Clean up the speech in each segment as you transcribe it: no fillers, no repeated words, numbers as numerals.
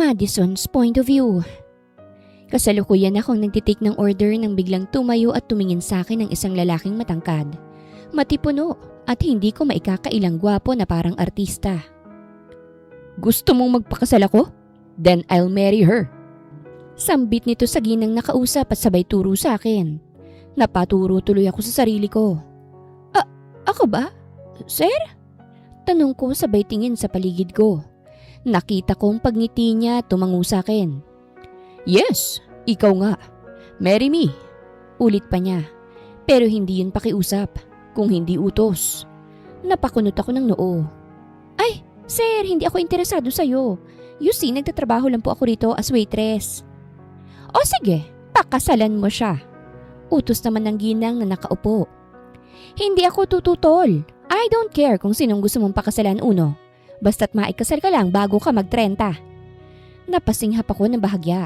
Madison's point of view. Kasalukuyan akong nagtitik ng order nang biglang tumayo at tumingin sa akin ng isang lalaking matangkad, matipuno at hindi ko maikakailang gwapo na parang artista. Gusto mong magpakasal ako? Then I'll marry her. Sambit nito sa ginang nakausap at sabay turo sa akin. Napaturo tuloy ako sa sarili ko. Ako ba? Sir? Tanong ko sabay tingin sa paligid ko. Nakita kong pagngiti niya tumango sa akin. Yes, ikaw nga. Marry me. Ulit pa niya. Pero hindi yun pakiusap, kung hindi utos. Napakunot ako ng noo. Ay, sir, hindi ako interesado sa'yo. You see, nagtatrabaho lang po ako rito as waitress. O sige, pakasalan mo siya. Utos naman ng ginang na nakaupo. Hindi ako tututol. I don't care kung sinong gusto mong pakasalan uno. Basta't maikasal ka lang bago ka mag-30. Napasinghap ako ng bahagya.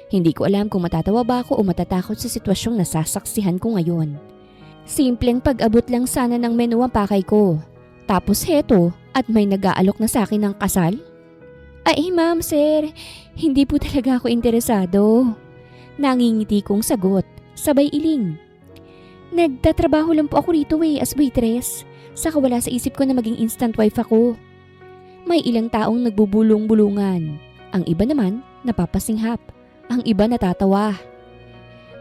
Hindi ko alam kung matatawa ba ako o matatakot sa sitwasyong nasasaksihan ko ngayon. Simpleng pag-abot lang sana ng menu ang pakay ko. Tapos heto at may nag-aalok na sa akin ng kasal? Ay ma'am, sir, hindi po talaga ako interesado. Nangingiti kong sagot, sabay iling. Nagtatrabaho lang po ako rito as waitress. Saka wala sa isip ko na maging instant wife ako. May ilang taong nagbubulong-bulungan. Ang iba naman, napapasinghap. Ang iba natatawa.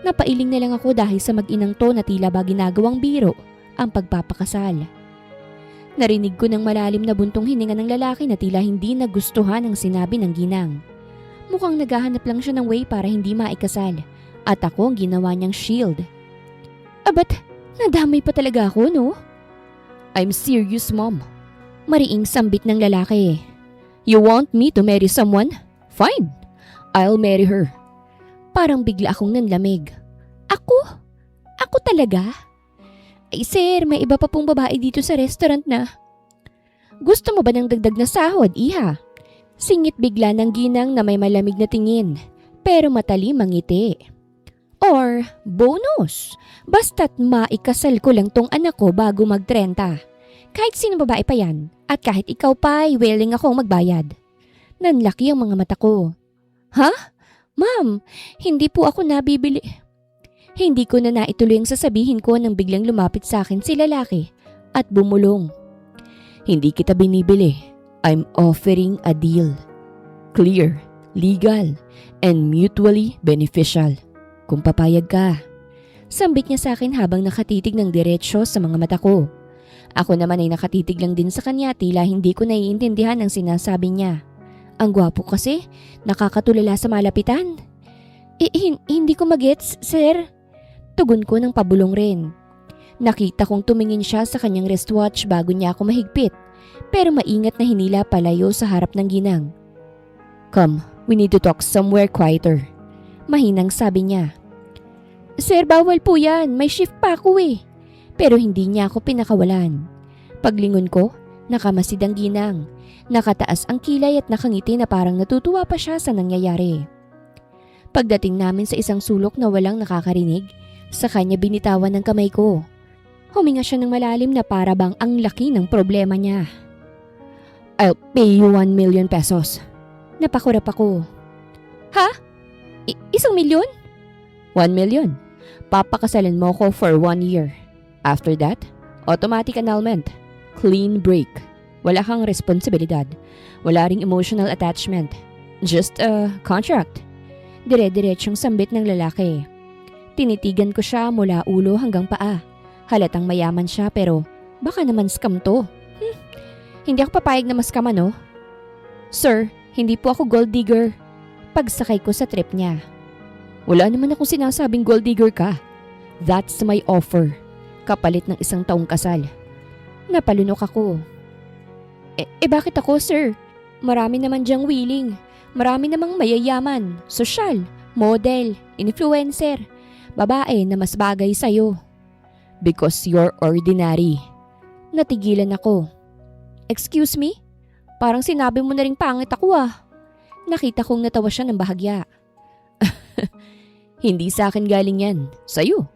Napailing na lang ako dahil sa mag-inang to na tila ba ginagawang biro ang pagpapakasal. Narinig ko ng malalim na buntong hininga ng lalaki na tila hindi nagustuhan ang sinabi ng ginang. Mukhang naghahanap lang siya ng way para hindi maikasal at ako ang ginawa niyang shield. Abat, nadamay pa talaga ako, no? I'm serious, mom. Mariing sambit ng lalaki. You want me to marry someone? Fine. I'll marry her. Parang bigla akong nanlamig. Ako? Ako talaga? Ay sir, may iba pa pong babae dito sa restaurant na. Gusto mo ba ng dagdag na sahod, iha? Singit bigla ng ginang na may malamig na tingin, pero matalim ang ngiti. Or bonus, basta't maikasal ko lang tong anak ko bago mag-30. Kahit sino babae pa yan, at kahit ikaw pa ay willing akong magbayad. Nanlaki ang mga mata ko. Ha? Ma'am, hindi po ako nabibili. Hindi ko na naituloy ang sasabihin ko nang biglang lumapit sa akin si lalaki at bumulong. Hindi kita binibili. I'm offering a deal. Clear, legal, and mutually beneficial. Kung papayag ka. Sambit niya sa akin habang nakatitig ng diretsyo sa mga mata ko. Ako naman ay nakatitig lang din sa kanya tila hindi ko naiintindihan ang sinasabi niya. Ang gwapo kasi, nakakatulala sa malapitan. Hindi ko magets, sir. Tugon ko ng pabulong rin. Nakita kong tumingin siya sa kanyang wristwatch bago niya ako mahigpit, pero maingat na hinila palayo sa harap ng ginang. Come, we need to talk somewhere quieter. Mahinang sabi niya. Sir, bawal po yan. May shift pa ako Pero hindi niya ako pinakawalan. Paglingon ko, nakamasid ang ginang. Nakataas ang kilay at nakangiti na parang natutuwa pa siya sa nangyayari. Pagdating namin sa isang sulok na walang nakakarinig, sa kanya binitawan ng kamay ko. Huminga siya ng malalim na para bang ang laki ng problema niya. I'll pay you 1 million pesos. Napakurap ako. Ha? 1 milyon? 1 million. Papakasalan mo ko for 1 year. After that, automatic annulment. Clean break. Wala kang responsibilidad. Wala ring emotional attachment. Just a contract. Dire-diretsyong sambit ng lalaki. Tinitigan ko siya mula ulo hanggang paa. Halatang mayaman siya pero baka naman scam to. Hindi ako papayag na maskam ano? Sir, hindi po ako gold digger. Pagsakay ko sa trip niya. Wala naman akong sinasabing gold digger ka. That's my offer. Kapalit ng 1 taong kasal. Napalunok ako. Bakit ako, sir? Marami naman diyang willing. Marami namang mayayaman, sosyal, model, influencer, babae na mas bagay sa'yo. Because you're ordinary. Natigilan ako. Excuse me? Parang sinabi mo na ring pangit ako Nakita kong natawa siya ng bahagya. Hindi sa akin galing yan. Sa'yo.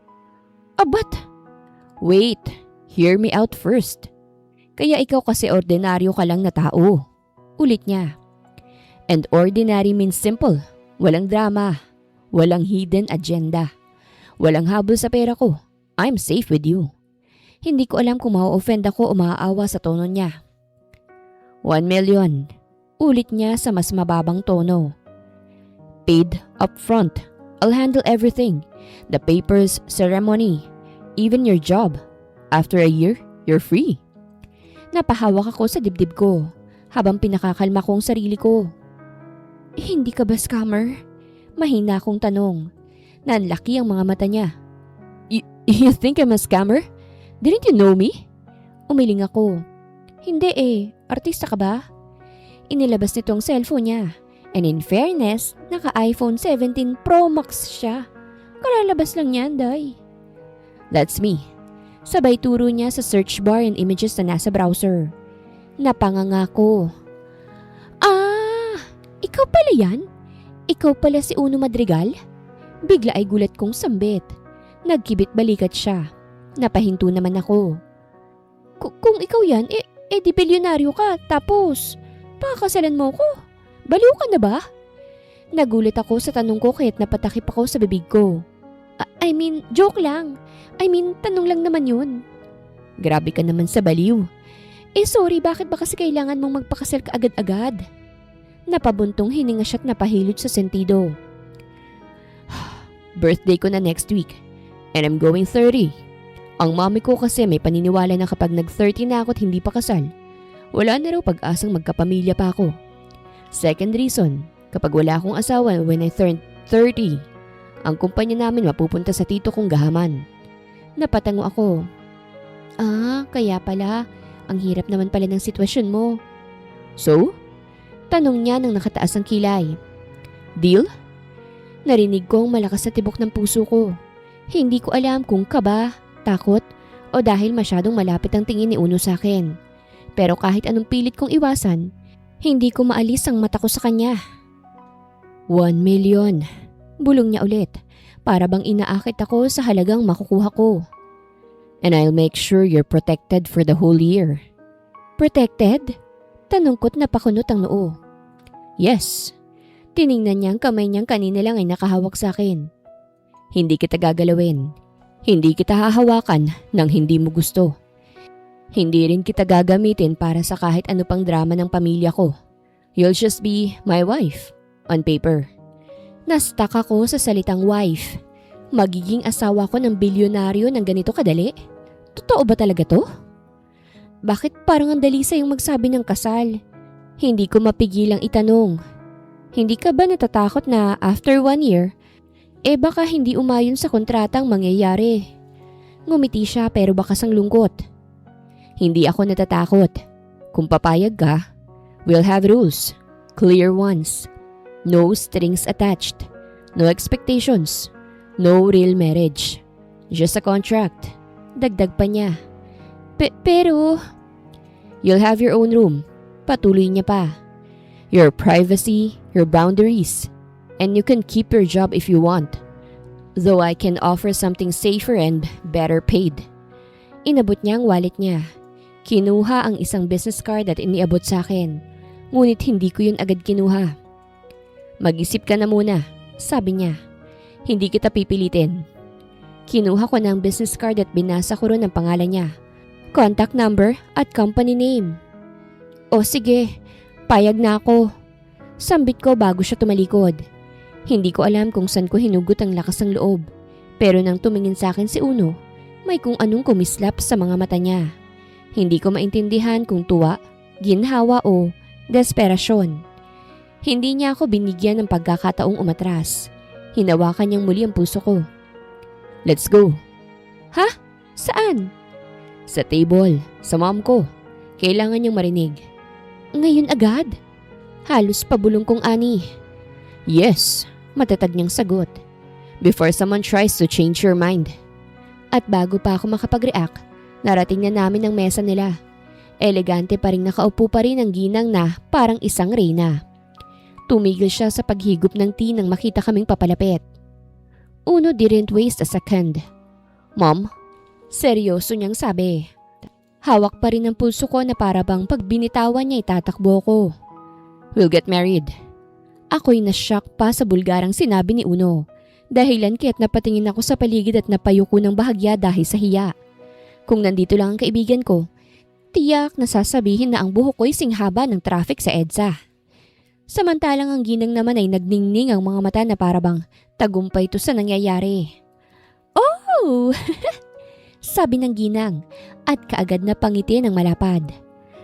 But... Wait, hear me out first. Kaya ikaw kasi ordinaryo ka lang na tao. Ulit niya. And ordinary means simple. Walang drama. Walang hidden agenda. Walang habol sa pera ko. I'm safe with you. Hindi ko alam kung ma-offend ako o maaawa sa tono niya. 1 million. Ulit niya sa mas mababang tono. Paid up front. I'll handle everything. The papers, ceremony, even your job. After a year, you're free. Napahawak ako sa dibdib ko habang pinakakalma ko ang sarili ko. Hindi ka ba scammer? Mahina akong tanong. Nanlaki ang mga mata niya. You think I'm a scammer? Didn't you know me? Umiling ako. Hindi artista ka ba? Inilabas nito ang cellphone niya. And in fairness, naka-iPhone 17 Pro Max siya. Kalalabas lang niyan, day. That's me. Sabay turo niya sa search bar and images na nasa browser. Napanganga ko. Ikaw pala yan? Ikaw pala si Uno Madrigal? Bigla ay gulat kong sambit. Nagkibit balikat siya. Napahinto naman ako. Kung ikaw yan, di bilyonaryo ka. Tapos, pakakasalan mo ko. Baliw ka na ba? Nagulat ako sa tanong ko kaya't napatakip ako sa bibig ko. Joke lang. Tanong lang naman yun. Grabe ka naman sa baliw. Sorry, bakit ba kasi kailangan mong magpakasal ka agad-agad? Napabuntong hininga siya't napahilot sa sentido. Birthday ko na next week. And I'm going 30. Ang mami ko kasi may paniniwala na kapag nag-30 na ako at hindi pa kasal, wala na raw pag-asang magkapamilya pa ako. Second reason, kapag wala akong asawa when I turned 30, ang kumpanya namin mapupunta sa tito kong gahaman. Napatango ako. Kaya pala, ang hirap naman pala ng sitwasyon mo. So? Tanong niya nang nakataas ang kilay. Deal? Narinig kong malakas sa tibok ng puso ko. Hindi ko alam kung kaba, takot, o dahil masyadong malapit ang tingin ni Uno sa akin. Pero kahit anong pilit kong iwasan, hindi ko maalis ang mata ko sa kanya. 1 million. Bulong niya ulit, para bang inaakit ako sa halagang makukuha ko. And I'll make sure you're protected for the whole year. Protected? Tanong ko't napakunot ang noo. Yes. Tiningnan niya ang kamay niyang kanina lang ay nakahawak sa akin. Hindi kita gagalawin. Hindi kita hahawakan nang hindi mo gusto. Hindi rin kita gagamitin para sa kahit ano pang drama ng pamilya ko. You'll just be my wife, on paper. Nastak ako sa salitang wife. Magiging asawa ko ng bilyonaryo ng ganito kadali? Totoo ba talaga to? Bakit parang ang dali sa'yong magsabi ng kasal? Hindi ko mapigilang itanong. Hindi ka ba natatakot na after 1 year, baka hindi umayon sa kontratang mangyayari? Ngumiti siya pero bakas ang lungkot. Hindi ako natatakot. Kung papayag ka, we'll have rules. Clear ones. No strings attached. No expectations. No real marriage. Just a contract. Dagdag pa niya. Pero... You'll have your own room. Patuloy niya pa. Your privacy, your boundaries. And you can keep your job if you want. Though I can offer something safer and better paid. Inabot niya ang wallet niya. Kinuha ang isang business card at iniabot sa akin. Ngunit hindi ko yun agad kinuha. Mag-isip ka na muna, sabi niya. Hindi kita pipilitin. Kinuha ko ng business card at binasa ko ron ang pangalan niya. Contact number at company name. O sige, payag na ako. Sambit ko bago siya tumalikod. Hindi ko alam kung saan ko hinugot ang lakas ng loob. Pero nang tumingin sa akin si Uno, may kung anong kumislap sa mga mata niya. Hindi ko maintindihan kung tuwa, ginhawa o desperasyon. Hindi niya ako binigyan ng pagkakataong umatras. Hinawakan niyang muli ang puso ko. Let's go. Ha? Saan? Sa table, sa mom ko. Kailangan niyang marinig. Ngayon agad? Halos pabulong kong ani. Yes, matatag niyang sagot. Before someone tries to change your mind. At bago pa ako makapag-react, narating na namin ang mesa nila. Elegante pa rin nakaupo pa rin ang ginang na parang isang reyna. Tumigil siya sa paghigop ng tea nang makita kaming papalapit. Uno didn't waste a second. Mom, seryoso niyang sabi. Hawak pa rin ang pulso ko na para bang pag binitawan niya itatakbo ko. We'll get married. Ako'y nashock pa sa bulgarang sinabi ni Uno. Dahilan kaya't napatingin ako sa paligid at napayuko ng bahagya dahil sa hiya. Kung nandito lang ang kaibigan ko, tiyak na sasabihin na ang buhok ko'y singhaba ng traffic sa EDSA. Samantalang ang ginang naman ay nagningning ang mga mata na parabang tagumpay to sa nangyayari. Oh! Sabi ng ginang at kaagad na pangiti ng malapad.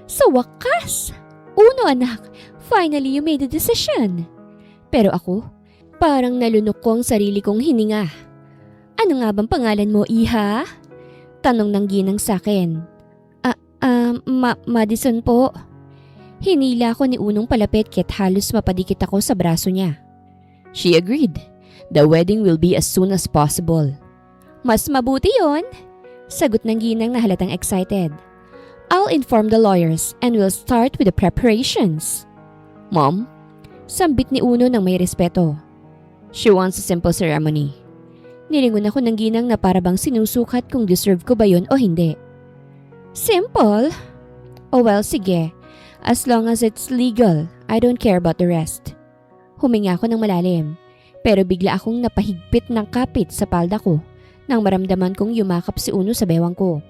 Sa wakas! Uno anak, finally you made a decision. Pero ako, parang nalunok ko ang sarili kong hininga. Ano nga bang pangalan mo, Iha? Tanong ng ginang sakin. Madison po. Hinila ko ni Unong palapit kaya't halos mapadikit ako sa braso niya. She agreed. The wedding will be as soon as possible. Mas mabuti yon, sagot ng ginang na halatang excited. I'll inform the lawyers and we'll start with the preparations. Mom? Sambit ni Uno ng may respeto. She wants a simple ceremony. Nilingon ako ng ginang na parabang sinusukat kung deserve ko ba yun o hindi. Simple? Oh well, sige. As long as it's legal, I don't care about the rest. Huminga ako ng malalim, pero bigla akong napahigpit ng kapit sa palda ko nang maramdaman kong yumakap si Uno sa bewang ko.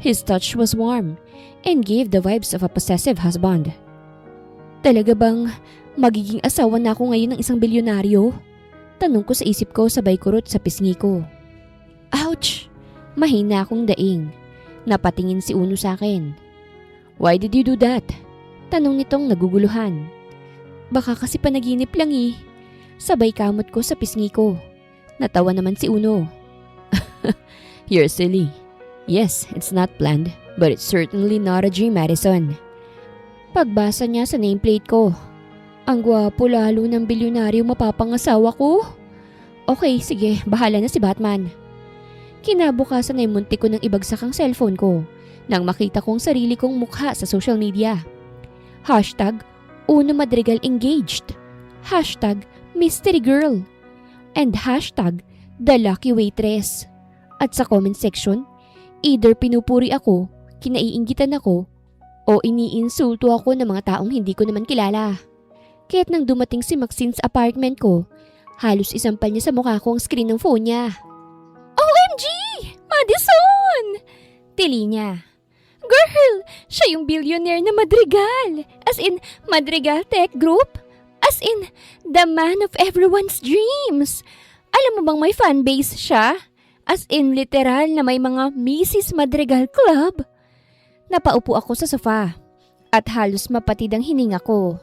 His touch was warm and gave the vibes of a possessive husband. Talaga bang magiging asawa na ako ngayon ng isang bilyonaryo? Tanong ko sa isip ko sabay kurot sa pisngi ko. Ouch! Mahina akong daing. Napatingin si Uno sa akin. Why did you do that? Tanong nitong naguguluhan. Baka kasi panaginip lang eh. Sabay kamot ko sa pisngi ko. Natawa naman si Uno. You're silly. Yes, it's not planned, but it's certainly not a dream, Madison. Pagbasa niya sa nameplate ko. Ang gwapo lalo ng bilyonaryo mapapangasawa ko. Okay, sige, bahala na si Batman. Kinabukasan ay muntik ko ng ibagsak ang cellphone ko nang makita kong sarili kong mukha sa social media. Hashtag Uno Madrigal engaged. Hashtag mystery girl. And hashtag the lucky waitress. At sa comment section, either pinupuri ako, kinaiinggitan ako, o iniinsulto ako ng mga taong hindi ko naman kilala. Kaya't nang dumating si Maxine sa apartment ko, halos isampal niya sa mukha ko ang screen ng phone niya. OMG! Madison! Tili niya. Girl, siya yung billionaire na Madrigal. As in, Madrigal Tech Group. As in, the man of everyone's dreams. Alam mo bang may fanbase siya? As in, literal na may mga Mrs. Madrigal Club. Napaupo ako sa sofa at halos mapatid ang hininga ko.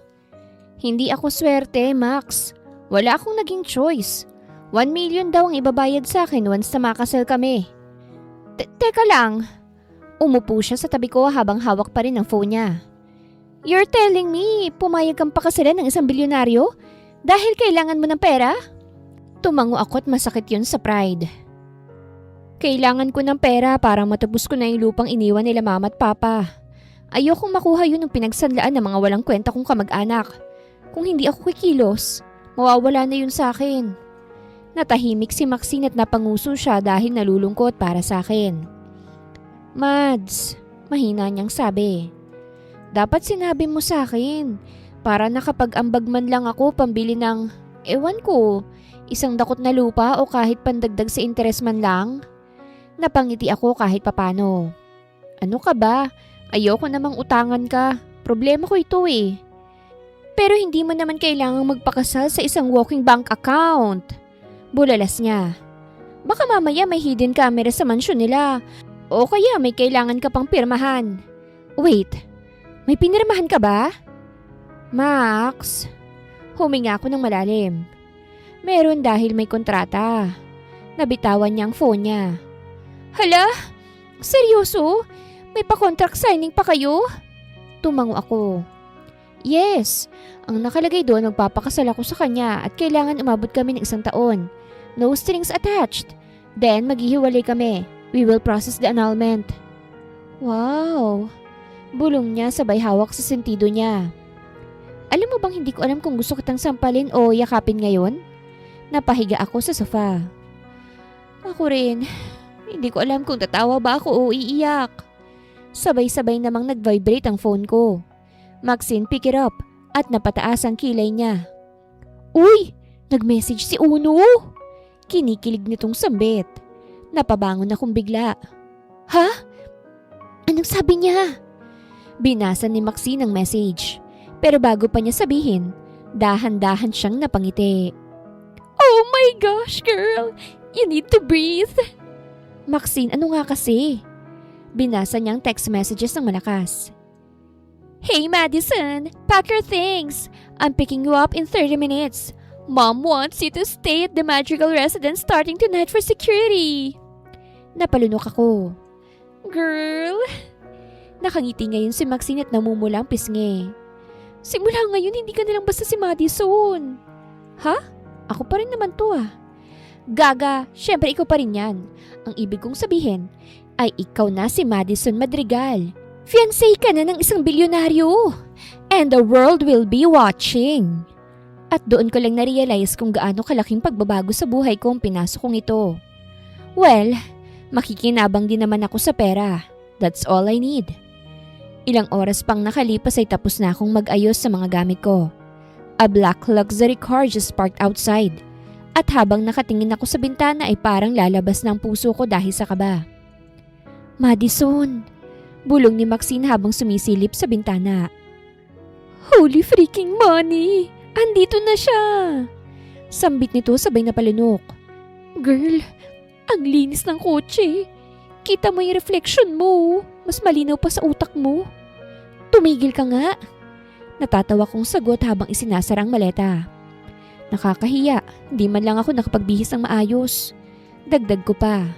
Hindi ako swerte, Max. Wala akong naging choice. 1 million daw ang ibabayad sa akin once na makasal kami. Teka lang. Umupo siya sa tabi ko habang hawak pa rin ang phone niya. You're telling me, pumayag kang pakasalan ng isang bilyonaryo dahil kailangan mo ng pera? Tumango ako at masakit yun sa pride. Kailangan ko ng pera para matubos ko na yung lupang iniwan nila mama at papa. Ayokong makuha yun ng pinagsanlaan ng mga walang kwenta kong kamag-anak. Kung hindi ako kikilos, mawawala na yun sa akin. Natahimik si Maxine at napanguso siya dahil nalulungkot para sa akin. Mads, mahina niyang sabi. Dapat sinabi mo sa akin para nakapag-ambag man lang ako pambili ng, ewan ko, isang dakot na lupa o kahit pandagdag sa interes man lang. Napangiti ako kahit papano. Ano ka ba? Ayoko namang utangan ka. Problema ko ito eh. Pero hindi mo naman kailangang magpakasal sa isang walking bank account. Bulalas niya. Baka mamaya may hidden camera sa mansyon nila. O kaya may kailangan ka pang pirmahan. Wait, may pinirmahan ka ba? Max, huminga ako ng malalim. Meron dahil may kontrata. Nabitawan niya ang phone niya. Hala? Seryoso? May pa-contract signing pa kayo? Tumango ako. Yes, ang nakalagay doon magpapakasal ako sa kanya at kailangan umabot kami ng 1 taon. No strings attached. Then maghihiwalay kami. We will process the annulment. Wow! Bulong niya sabay hawak sa sentido niya. Alam mo bang hindi ko alam kung gusto kitang sampalin o yakapin ngayon? Napahiga ako sa sofa. Ako rin. Hindi ko alam kung tatawa ba ako o iiyak. Sabay-sabay namang nag-vibrate ang phone ko. Maxine pick it up at napataas ang kilay niya. Uy! Nag-message si Uno! Kinikilig nitong sambit. Napabangon akong bigla. Ha? Anong sabi niya? Binasa ni Maxine ang message. Pero bago pa niya sabihin, dahan-dahan siyang napangiti. Oh my gosh, girl! You need to breathe! Maxine, ano nga kasi? Binasa niyang text messages ng malakas. Hey Madison, pack your things. I'm picking you up in 30 minutes. Mom wants you to stay at the magical residence starting tonight for security. Napalunok ako. Girl. Nakangiti ngayon si Maxine at namumula ang pisngi. Simula ngayon hindi ka nalang basta si Madison. Ha? Ako pa rin naman to ah. Gaga, syempre ikaw pa rin yan. Ang ibig kong sabihin ay ikaw na si Madison Madrigal. Fiancé ka na ng isang bilyonaryo. And the world will be watching. At doon ko lang na-realize kung gaano kalaking pagbabago sa buhay ko ang pinasok kong ito. Well, makikinabang din naman ako sa pera. That's all I need. Ilang oras pang nakalipas ay tapos na akong mag-ayos sa mga gamit ko. A black luxury car just parked outside. At habang nakatingin ako sa bintana ay parang lalabas na ang puso ko dahil sa kaba. Madison! Bulong ni Maxine habang sumisilip sa bintana. Holy freaking money! Andito na siya! Sambit nito sabay na palunok. Girl, ang linis ng kotse. Kita mo yung reflection mo. Mas malinaw pa sa utak mo. Tumigil ka nga. Natatawa kong sagot habang isinasara ang maleta. Nakakahiya, hindi man lang ako nakapagbihis ng maayos. Dagdag ko pa.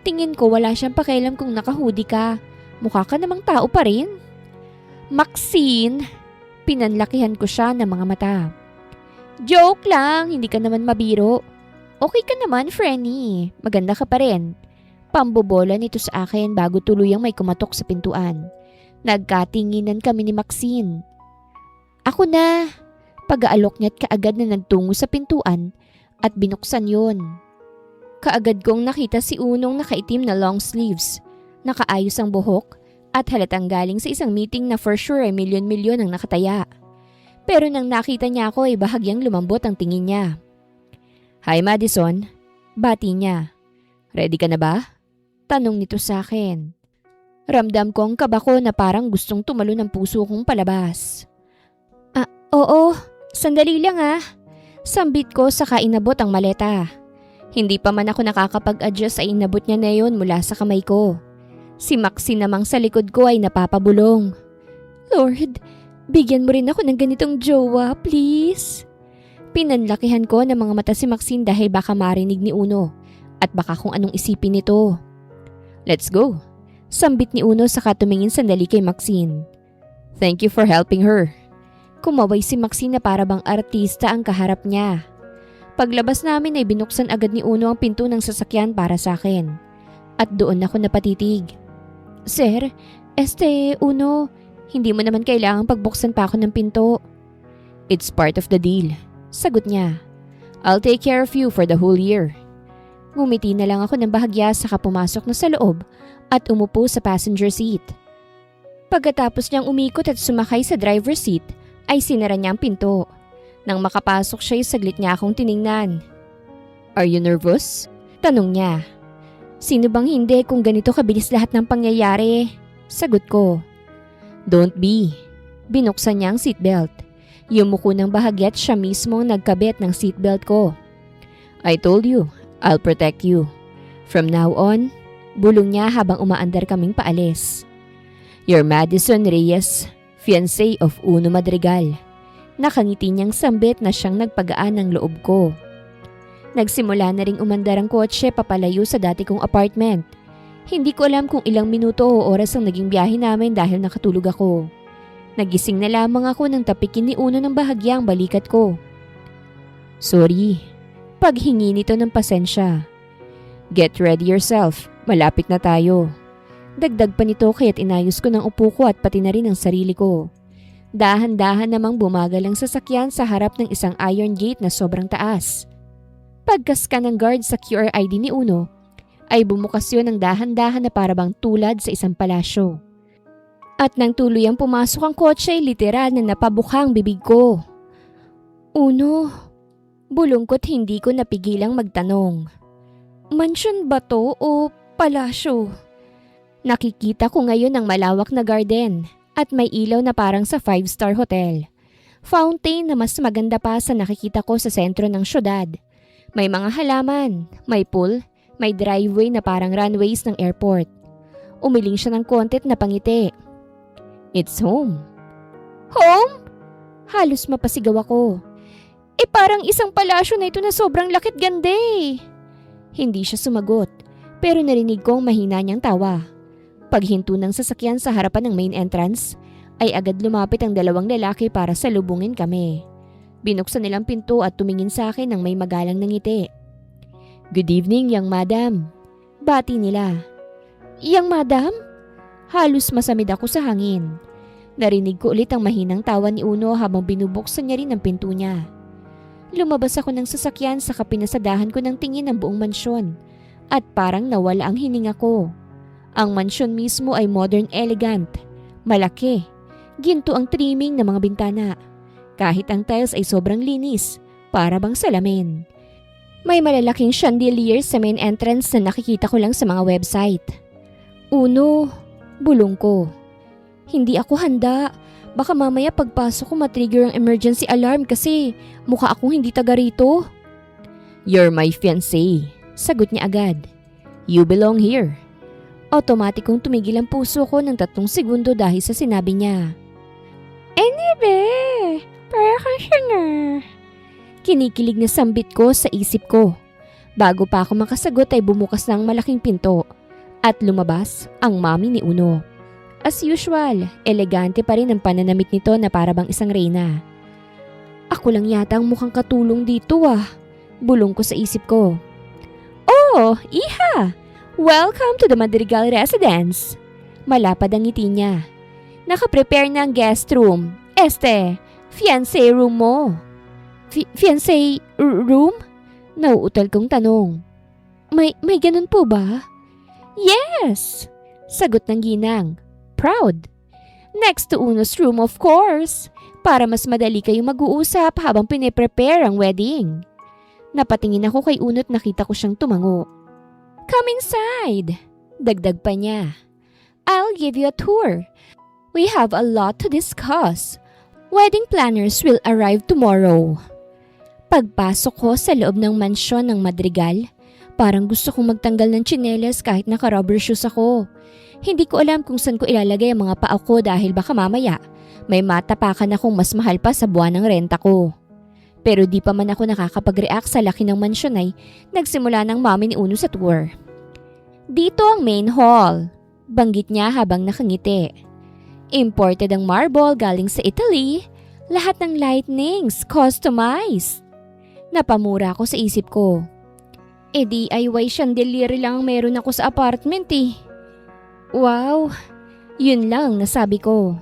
Tingin ko wala siyang pakialam kung naka-hoodie ka. Mukha ka namang tao pa rin. Maxine! Pinanlakihan ko siya ng mga mata. Joke lang, hindi ka naman mabiro. Okay ka naman, Frenny. Maganda ka pa rin. Pambobola nito sa akin bago tuluyang may kumatok sa pintuan. Nagkatinginan kami ni Maxine. Ako na. Pag-aalok niya't kaagad na nagtungo sa pintuan at binuksan yon. Kaagad kong nakita si Unong nakaitim na long sleeves. Nakaayos ang buhok at halatang galing sa isang meeting na for sure ay milyon-milyon ang nakataya. Pero nang nakita niya ako ay bahagyang lumambot ang tingin niya. Hi Madison, bati niya. Ready ka na ba? Tanong nito sa akin. Ramdam ko ang kaba ko na parang gustong tumalo ng puso kong palabas. Oo, sandali lang ah. Sambit ko saka inabot ang maleta. Hindi pa man ako nakakapag-adjust ay inabot niya na yon mula sa kamay ko. Si Maxine namang sa likod ko ay napapabulong. Lord, bigyan mo rin ako ng ganitong jowa, please. Pinanlakihan ko ng mga mata si Maxine dahil baka marinig ni Uno at baka kung anong isipin nito. Let's go. Sambit ni Uno saka tumingin sandali kay Maxine. Thank you for helping her. Kumaway si Maxine na para bang artista ang kaharap niya. Paglabas namin ay binuksan agad ni Uno ang pinto ng sasakyan para sa akin. At doon ako napatitig. Sir, Uno, hindi mo naman kailangang pagbuksan pa ako ng pinto. It's part of the deal. Sagot niya. I'll take care of you for the whole year. Ngumiti na lang ako ng bahagya saka pumasok na sa loob at umupo sa passenger seat. Pagkatapos niyang umikot at sumakay sa driver's seat, ay sinara niya ang pinto. Nang makapasok siya ay saglit niya akong tiningnan. Are you nervous? Tanong niya. Sino bang hindi kung ganito kabilis lahat ng pangyayari? Sagot ko. Don't be. Binuksan niya ang seatbelt. Yumuko ng bahagya at siya mismo ang nagkabit ng seatbelt ko. I told you, I'll protect you. From now on, bulong niya habang umaandar kaming paalis. You're Madison Reyes, fiancé of Uno Madrigal. Nakangiti niyang sambit na siyang nagpagaan ng loob ko. Nagsimula na ring umandar ang kotse papalayo sa dati kong apartment. Hindi ko alam kung ilang minuto o oras ang naging biyahe namin dahil nakatulog ako. Nagising na lamang ako nang tapikin ni Uno ng bahagya ang balikat ko. Sorry. Paghingi nito ng pasensya. Get ready yourself. Malapit na tayo. Dagdag pa nito kaya't inayos ko ng upo ko at pati na rin ang sarili ko. Dahan-dahan namang bumagal ang sasakyan sa harap ng isang iron gate na sobrang taas. Pagkaskan ng guard sa QR ID ni Uno, ay bumukas yun ng dahan-dahan na parabang tulad sa isang palasyo. At nang tuluyang pumasok ang kotse ay literal na napabuka ang bibig ko. Uno, bulungkot hindi ko napigilang magtanong. Mansyon ba to o palasyo? Nakikita ko ngayon ang malawak na garden at may ilaw na parang sa 5-star hotel. Fountain na mas maganda pa sa nakikita ko sa sentro ng syudad. May mga halaman, may pool, may driveway na parang runways ng airport. Umiling siya ng kontit na pangiti. It's home. Home? Halos mapasigaw ako. Parang isang palasyo na ito na sobrang lakit ganda eh. Hindi siya sumagot, pero narinig ko ang mahina niyang tawa. Paghinto ng sasakyan sa harapan ng main entrance, ay agad lumapit ang dalawang lalaki para salubungin kami. Binuksan nilang pinto at tumingin sa akin ng may magalang na ngiti. Good evening, young madam. Bati nila. Young madam? Halos masamid ako sa hangin. Narinig ko ulit ang mahinang tawa ni Uno habang binubuksan niya rin ang pinto niya. Lumabas ako ng sasakyan sa kapinasadahan ko ng tingin ng buong mansyon at parang nawala ang hininga ko. Ang mansyon mismo ay modern elegant, malaki, ginto ang trimming ng mga bintana. Kahit ang tiles ay sobrang linis, para bang salamin. May malalaking chandelier sa main entrance na nakikita ko lang sa mga website. Uno, bulong ko. Hindi ako handa. Baka mamaya pagpasok ko matrigger ang emergency alarm kasi mukha akong hindi taga rito. You're my fiancé, sagot niya agad. You belong here. Automatikong tumigil ang puso ko ng 3 segundo dahil sa sinabi niya. Anyway, para kasi nga. Kinikilig na sambit ko sa isip ko. Bago pa ako makasagot ay bumukas na ang malaking pinto at lumabas ang mami ni Uno. As usual, elegante pa rin ang pananamit nito na para bang isang reyna. Ako lang yata ang mukhang katulong dito ah. Bulong ko sa isip ko. Oh, iha! Welcome to the Madrigal Residence. Malapad ang ngiti niya. Nakaprepare na ang guest room. Fiancé room mo. Fiancé room? Nauutal kong tanong. May ganun po ba? Yes! Sagot ng ginang. Proud. Next to Uno's room of course, para mas madali kayong mag-uusap habang piniprepare ang wedding. Napatingin ako kay Uno at nakita ko siyang tumango. Come inside, dagdag pa niya. I'll give you a tour. We have a lot to discuss. Wedding planners will arrive tomorrow. Pagpasok ko sa loob ng mansyon ng Madrigal, parang gusto kong magtanggal ng tsinelas kahit naka-rubber shoes ako. Hindi ko alam kung saan ko ilalagay ang mga paa ko dahil baka mamaya may matapakan akong mas mahal pa sa buwan ng renta ko. Pero di pa man ako nakakapag-react sa laki ng mansyon ay nagsimula ng mami ni Uno sa tour. Dito ang main hall, banggit niya habang nakangiti. Imported ang marble galing sa Italy, lahat ng lightnings customized. Napamura ako sa isip ko. DIY chandelier lang ang meron ako sa apartment eh. Wow, yun lang ang nasabi ko.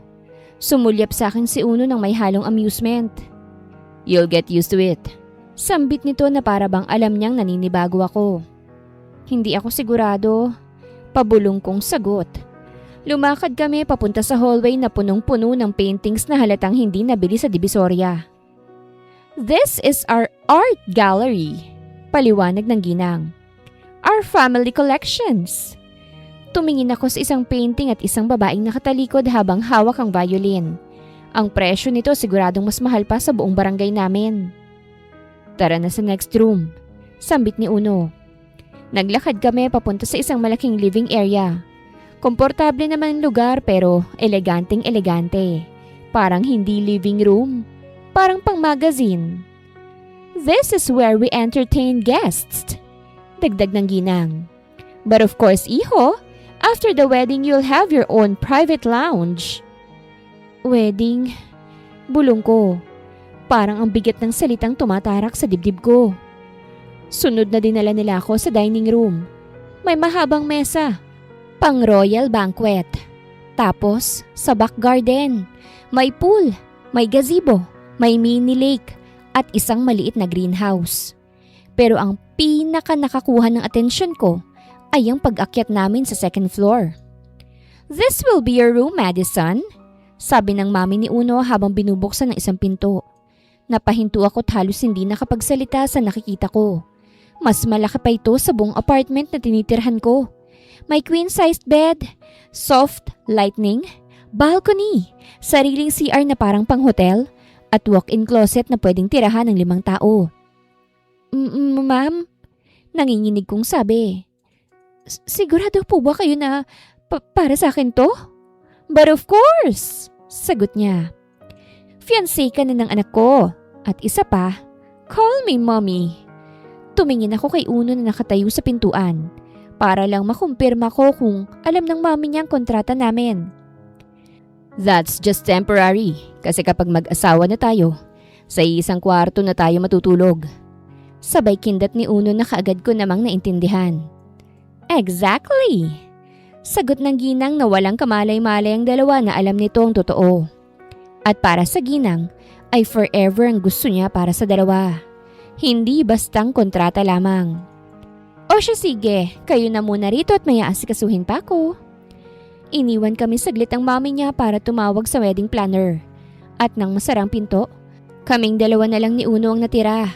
Sumulyap sa akin si Uno ng may halong amusement. You'll get used to it. Sambit nito na para bang alam niyang naninibago ako. Hindi ako sigurado. Pabulong kong sagot. Lumakad kami papunta sa hallway na punong-puno ng paintings na halatang hindi nabili sa Divisoria. This is our art gallery, paliwanag ng ginang. Our family collections. Tumingin ako sa isang painting at isang babaeng nakatalikod habang hawak ang violin. Ang presyo nito siguradong mas mahal pa sa buong barangay namin. Tara na sa next room, sambit ni Uno. Naglakad kami papunta sa isang malaking living area. Komportable naman ang lugar pero eleganteng-elegante. Parang hindi living room, parang pang magazine. This is where we entertain guests, dagdag ng ginang. But of course, iho, after the wedding you'll have your own private lounge. Wedding? Bulong ko. Parang ang bigat ng salitang tumatarak sa dibdib ko. Sunod na dinala nila ako sa dining room. May mahabang mesa. Pang royal banquet. Tapos, sa back garden. May pool, may gazebo, may mini lake, at isang maliit na greenhouse. Pero ang pinaka nakakuha ng atensyon ko ay ang pag-akyat namin sa second floor. This will be your room, Madison, sabi ng mami ni Uno habang binubuksan ng isang pinto. Napahinto ako't halos hindi nakapagsalita sa nakikita ko. Mas malaki pa ito sa buong apartment na tinitirhan ko. May queen-sized bed, soft lighting, balcony, sariling CR na parang pang-hotel, at walk-in closet na pwedeng tirahan ng 5 tao. Ma'am? Nanginginig kong sabi. Sigurado po ba kayo na para sa akin to? But of course! Sagot niya. Fiancé ka na ng anak ko. At isa pa, call me mommy. Tumingin ako kay Uno na nakatayo sa pintuan para lang makumpirma ko kung alam ng mami niya ang kontrata namin. That's just temporary kasi kapag mag-asawa na tayo, sa isang kwarto na tayo matutulog. Sabay kindat ni Uno na kaagad ko namang naintindihan. Exactly! Sagot ng ginang na walang kamalay-malay ang dalawa na alam nito ang totoo. At para sa ginang, ay forever ang gusto niya para sa dalawa. Hindi bastang kontrata lamang. O siya sige, kayo na muna rito at may aasikasuhin pa ako. Iniwan kami saglit ang mami niya para tumawag sa wedding planner. At nang masarang pinto, kaming dalawa na lang ni Uno ang natira.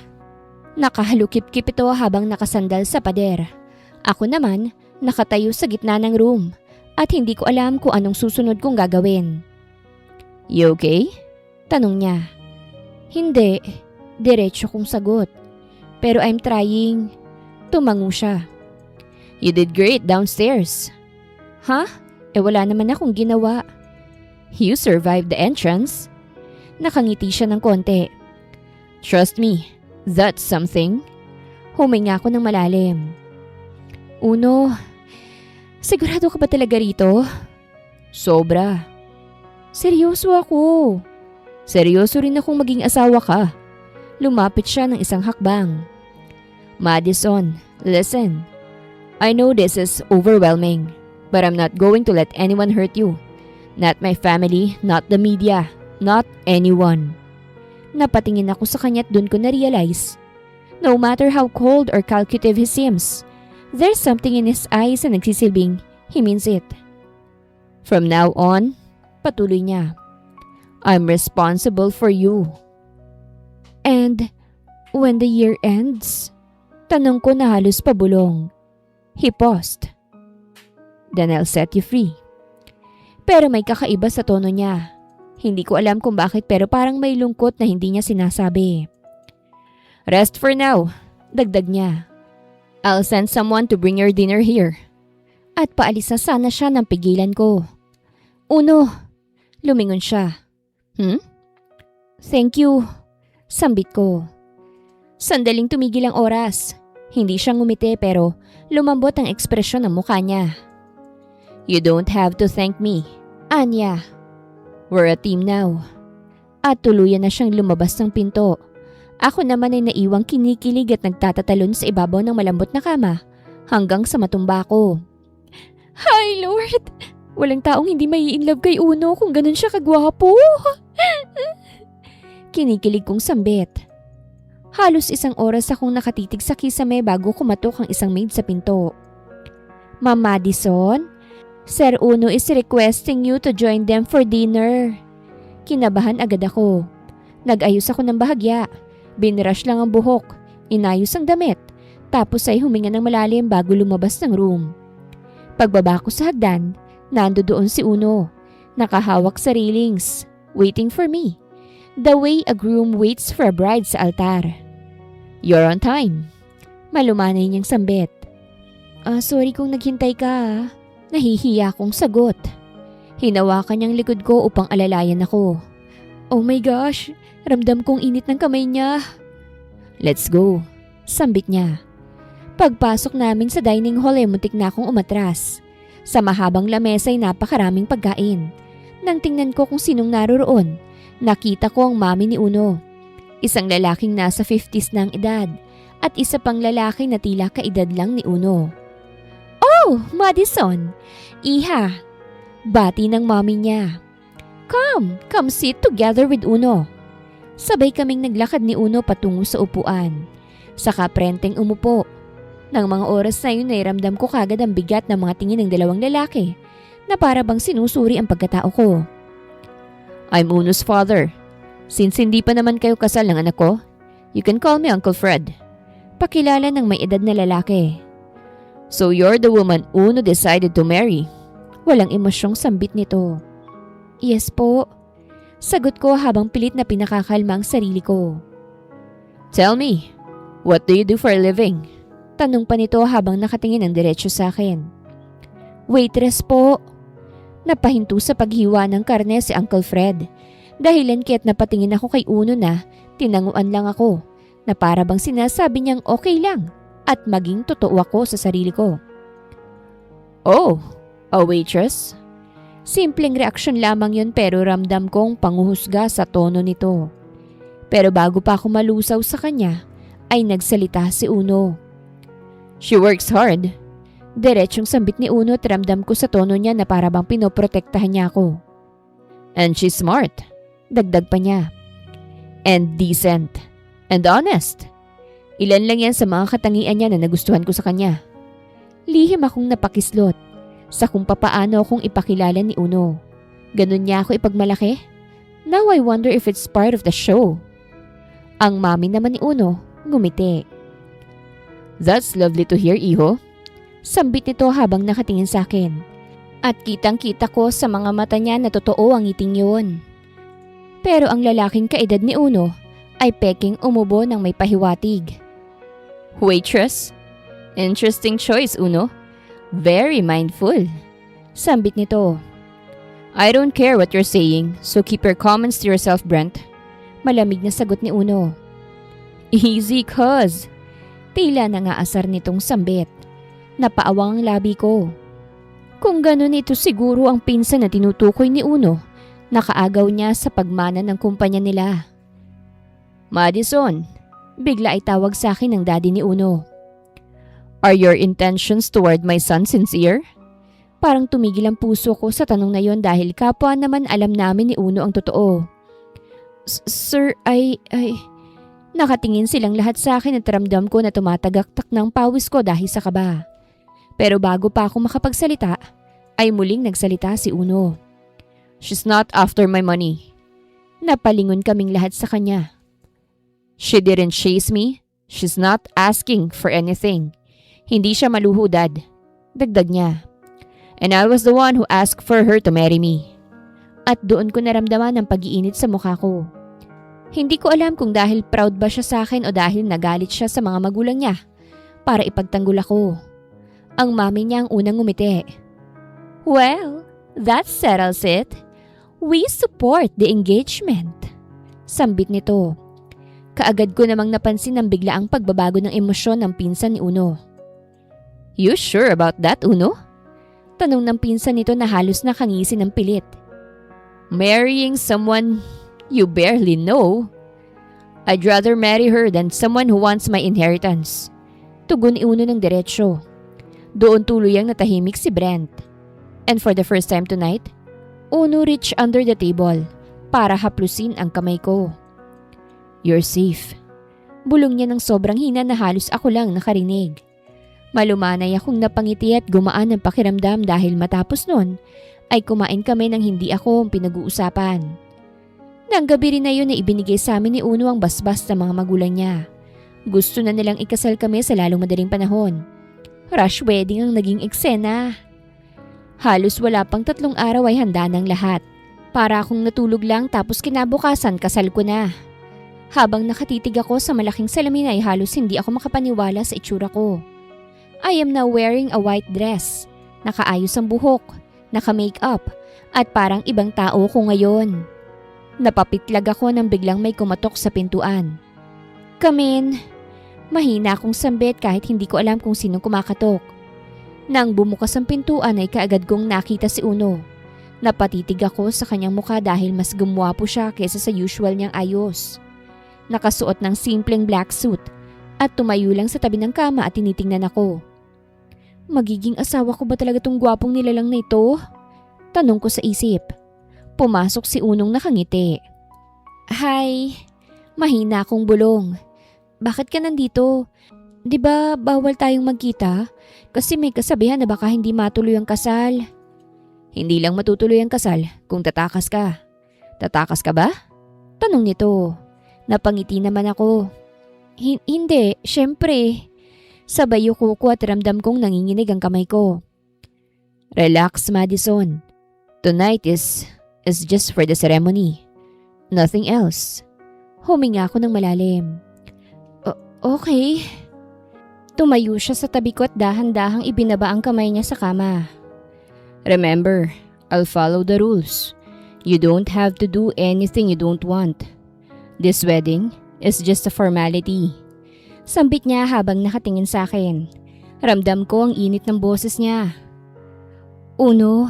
Nakahalukip-kip ito habang nakasandal sa pader. Ako naman, nakatayo sa gitna ng room at hindi ko alam kung anong susunod kong gagawin. You okay? Tanong niya. Hindi, diretso kong sagot. Pero I'm trying. Tumango siya. You did great downstairs. Huh? Wala naman akong ginawa. You survived the entrance. Nakangiti siya ng konti. Trust me, that's something. Huminga ako ng malalim. Uno, sigurado ka ba talaga rito? Sobra. Seryoso ako. Seryoso rin akong maging asawa ka. Lumapit siya ng isang hakbang. Madison, listen. I know this is overwhelming, but I'm not going to let anyone hurt you. Not my family, not the media, not anyone. Napatingin ako sa kanya at dun ko na-realize. No matter how cold or calculative he seems, there's something in his eyes na nagsisilbing he means it. From now on, patuloy niya, I'm responsible for you. And when the year ends? Tanong ko na halos pabulong. He paused. Then I'll set you free. Pero may kakaiba sa tono niya. Hindi ko alam kung bakit pero parang may lungkot na hindi niya sinasabi. Rest for now, dagdag niya. I'll send someone to bring your dinner here. At paalis na sana siya nang pigilan ko. Uno, lumingon siya. Thank you, sambit ko. Sandaling tumigil ang oras. Hindi siya ngumiti pero lumambot ang ekspresyon ng mukha niya. You don't have to thank me, Anya. We're a team now. At tuluyan na siyang lumabas ng pinto. Ako naman ay naiwang kinikilig at nagtatatalon sa ibabaw ng malambot na kama hanggang sa matumba ko. Hi Lord! Walang taong hindi mai-inlove kay Uno kung ganun siya kagwapo. Kinikilig kong sambit. Halos 1 oras akong nakatitig sa kisame bago kumatok ang isang maid sa pinto. Ma'am Madison, Sir Uno is requesting you to join them for dinner. Kinabahan agad ako. Nag-ayos ako ng bahagya. Binrush lang ang buhok. Inayos ang damit. Tapos ay huminga ng malalim bago lumabas ng room. Pagbaba ko sa hagdan, nandoon si Uno. Nakahawak sa railings, waiting for me. The way a groom waits for a bride sa altar. You're on time. Malumanay niyang sambit. Sorry kung naghintay ka. Nahihiya akong sagot. Hinawakan niyang likod ko upang alalayan ako. Oh my gosh, ramdam kong init ng kamay niya. Let's go, sambit niya. Pagpasok namin sa dining hall ay muntik na akong umatras. Sa mahabang lamesa ay napakaraming pagkain. Nang tingnan ko kung sinong naroroon, nakita ko ang mami ni Uno. Isang lalaking nasa 50s na ang edad at isa pang lalaki na tila kaedad lang ni Uno. Oh, Madison! Iha! Bati ng mami niya. Come sit together with Uno. Sabay kaming naglakad ni Uno patungo sa upuan. Saka prenteng umupo. Nang mga oras na yun ay ramdam ko kagad ang bigat ng mga tingin ng 2 lalaki na para bang sinusuri ang pagkatao ko. I'm Uno's father. Since hindi pa naman kayo kasal ng anak ko, you can call me Uncle Fred. Pakilala ng may edad na lalaki. So you're the woman Uno decided to marry? Walang emosyong sambit nito. Yes po. Sagot ko habang pilit na pinakakalma ang sarili ko. Tell me, what do you do for a living? Tanong pa nito habang nakatingin ng diretsyo sa akin. Waitress po. Napahinto sa paghiwa ng karne si Uncle Fred. Dahilan kaya't napatingin ako kay Uno na tinanguan lang ako na para bang sinasabi niyang okay lang at maging totoo ako sa sarili ko. Oh, a waitress? Simpleng reaksyon lamang yun pero ramdam kong panguhusga sa tono nito. Pero bago pa ako malusaw sa kanya, ay nagsalita si Uno. She works hard. Diretsyong sambit ni Uno at ramdam ko sa tono niya na para bang pinoprotektahan niya ako. And she's smart. Dagdag pa niya. And decent. And honest. Ilan lang yan sa mga katangian niya na nagustuhan ko sa kanya. Lihim akong napakislot sa kung papaano akong ipakilala ni Uno. Ganun niya ako ipagmalaki? Now I wonder if it's part of the show. Ang mami naman ni Uno, ngumiti. That's lovely to hear, Iho. Sambit nito habang nakatingin sa akin. At kitang-kita ko sa mga mata niya na totoo ang ngiting yun. Pero ang lalaking kaedad ni Uno ay peking umubo ng may pahiwatig. Waitress? Interesting choice, Uno. Very mindful. Sambit nito. I don't care what you're saying, so keep your comments to yourself, Brent. Malamig na sagot ni Uno. Easy cuz. Tila nangaasar nitong sambit. Napaawang ang labi ko. Kung ganun ito siguro ang pinsan na tinutukoy ni Uno, nakaagaw niya sa pagmana ng kumpanya nila. Madison, bigla ay tawag sa akin ng daddy ni Uno. Are your intentions toward my son sincere? Parang tumigil ang puso ko sa tanong na yon dahil kapwa naman alam namin ni Uno ang totoo. Sir, Nakatingin silang lahat sa akin at ramdam ko na tumatagaktak ng pawis ko dahil sa kaba. Pero bago pa ako makapagsalita, ay muling nagsalita si Uno. She's not after my money. Napalingon kaming lahat sa kanya. She didn't chase me. She's not asking for anything. Hindi siya maluhudad. Dagdag niya. And I was the one who asked for her to marry me. At doon ko naramdaman ang pag-iinit sa mukha ko. Hindi ko alam kung dahil proud ba siya sa akin o dahil nagalit siya sa mga magulang niya para ipagtanggol ako. Ang mami niya ang unang ngumiti. Well, that settles it. We support the engagement. Sambit nito. Kaagad ko namang napansin ang biglaang pagbabago ng emosyon ng pinsan ni Uno. You sure about that, Uno? Tanong ng pinsan nito na halos nakangisi ng pilit. Marrying someone you barely know? I'd rather marry her than someone who wants my inheritance. Tugon ni Uno ng diretsyo. Doon tuluyang natahimik si Brent. And for the first time tonight, Uno reached under the table para haplusin ang kamay ko. You're safe. Bulong niya ng sobrang hina na halos ako lang nakarinig. Malumanay akong napangiti at gumaan ang pakiramdam dahil matapos nun ay kumain kami ng hindi ako ang pinag-uusapan. Nang gabi rin na yun na ibinigay sa amin ni Uno ang basbas ng mga magulang niya. Gusto na nilang ikasal kami sa lalong madaling panahon. Rush wedding ang naging eksena. Halos wala pang 3 araw ay handa ng lahat. Para akong natulog lang tapos kinabukasan kasal ko na. Habang nakatitig ako sa malaking salamin ay halos hindi ako makapaniwala sa itsura ko. I am now wearing a white dress. Nakaayos ang buhok, naka-makeup, at parang ibang tao ko ngayon. Napapitlag ako nang biglang may kumatok sa pintuan. Come in. Mahina akong sambit kahit hindi ko alam kung sinong kumakatok. Nang bumukas ang pintuan ay kaagad kong nakita si Uno. Napatitig ako sa kanyang mukha dahil mas gumwapo siya kaysa sa usual niyang ayos. Nakasuot ng simpleng black suit at tumayo lang sa tabi ng kama at tinitingnan ako. Magiging asawa ko ba talaga tong gwapong nilalang na ito? Tanong ko sa isip. Pumasok si Unong nakangiti. Hi, mahina akong bulong. Bakit ka nandito? Di ba bawal tayong magkita? Kasi may kasabihan na baka hindi matuloy ang kasal. Hindi lang matutuloy ang kasal kung tatakas ka. Tatakas ka ba? Tanong Tanong nito. Napangiti naman ako. Hindi, syempre. Sabay yuko ko at ramdam kong nanginginig ang kamay ko. Relax, Madison. Tonight is just for the ceremony. Nothing else. Huminga ako ng malalim. Okay. Tumayo siya sa tabi ko at dahan-dahang ibinaba ang kamay niya sa kama. Remember, I'll follow the rules. You don't have to do anything you don't want. This wedding is just a formality. Sambit niya habang nakatingin sa akin. Ramdam ko ang init ng boses niya. Uno,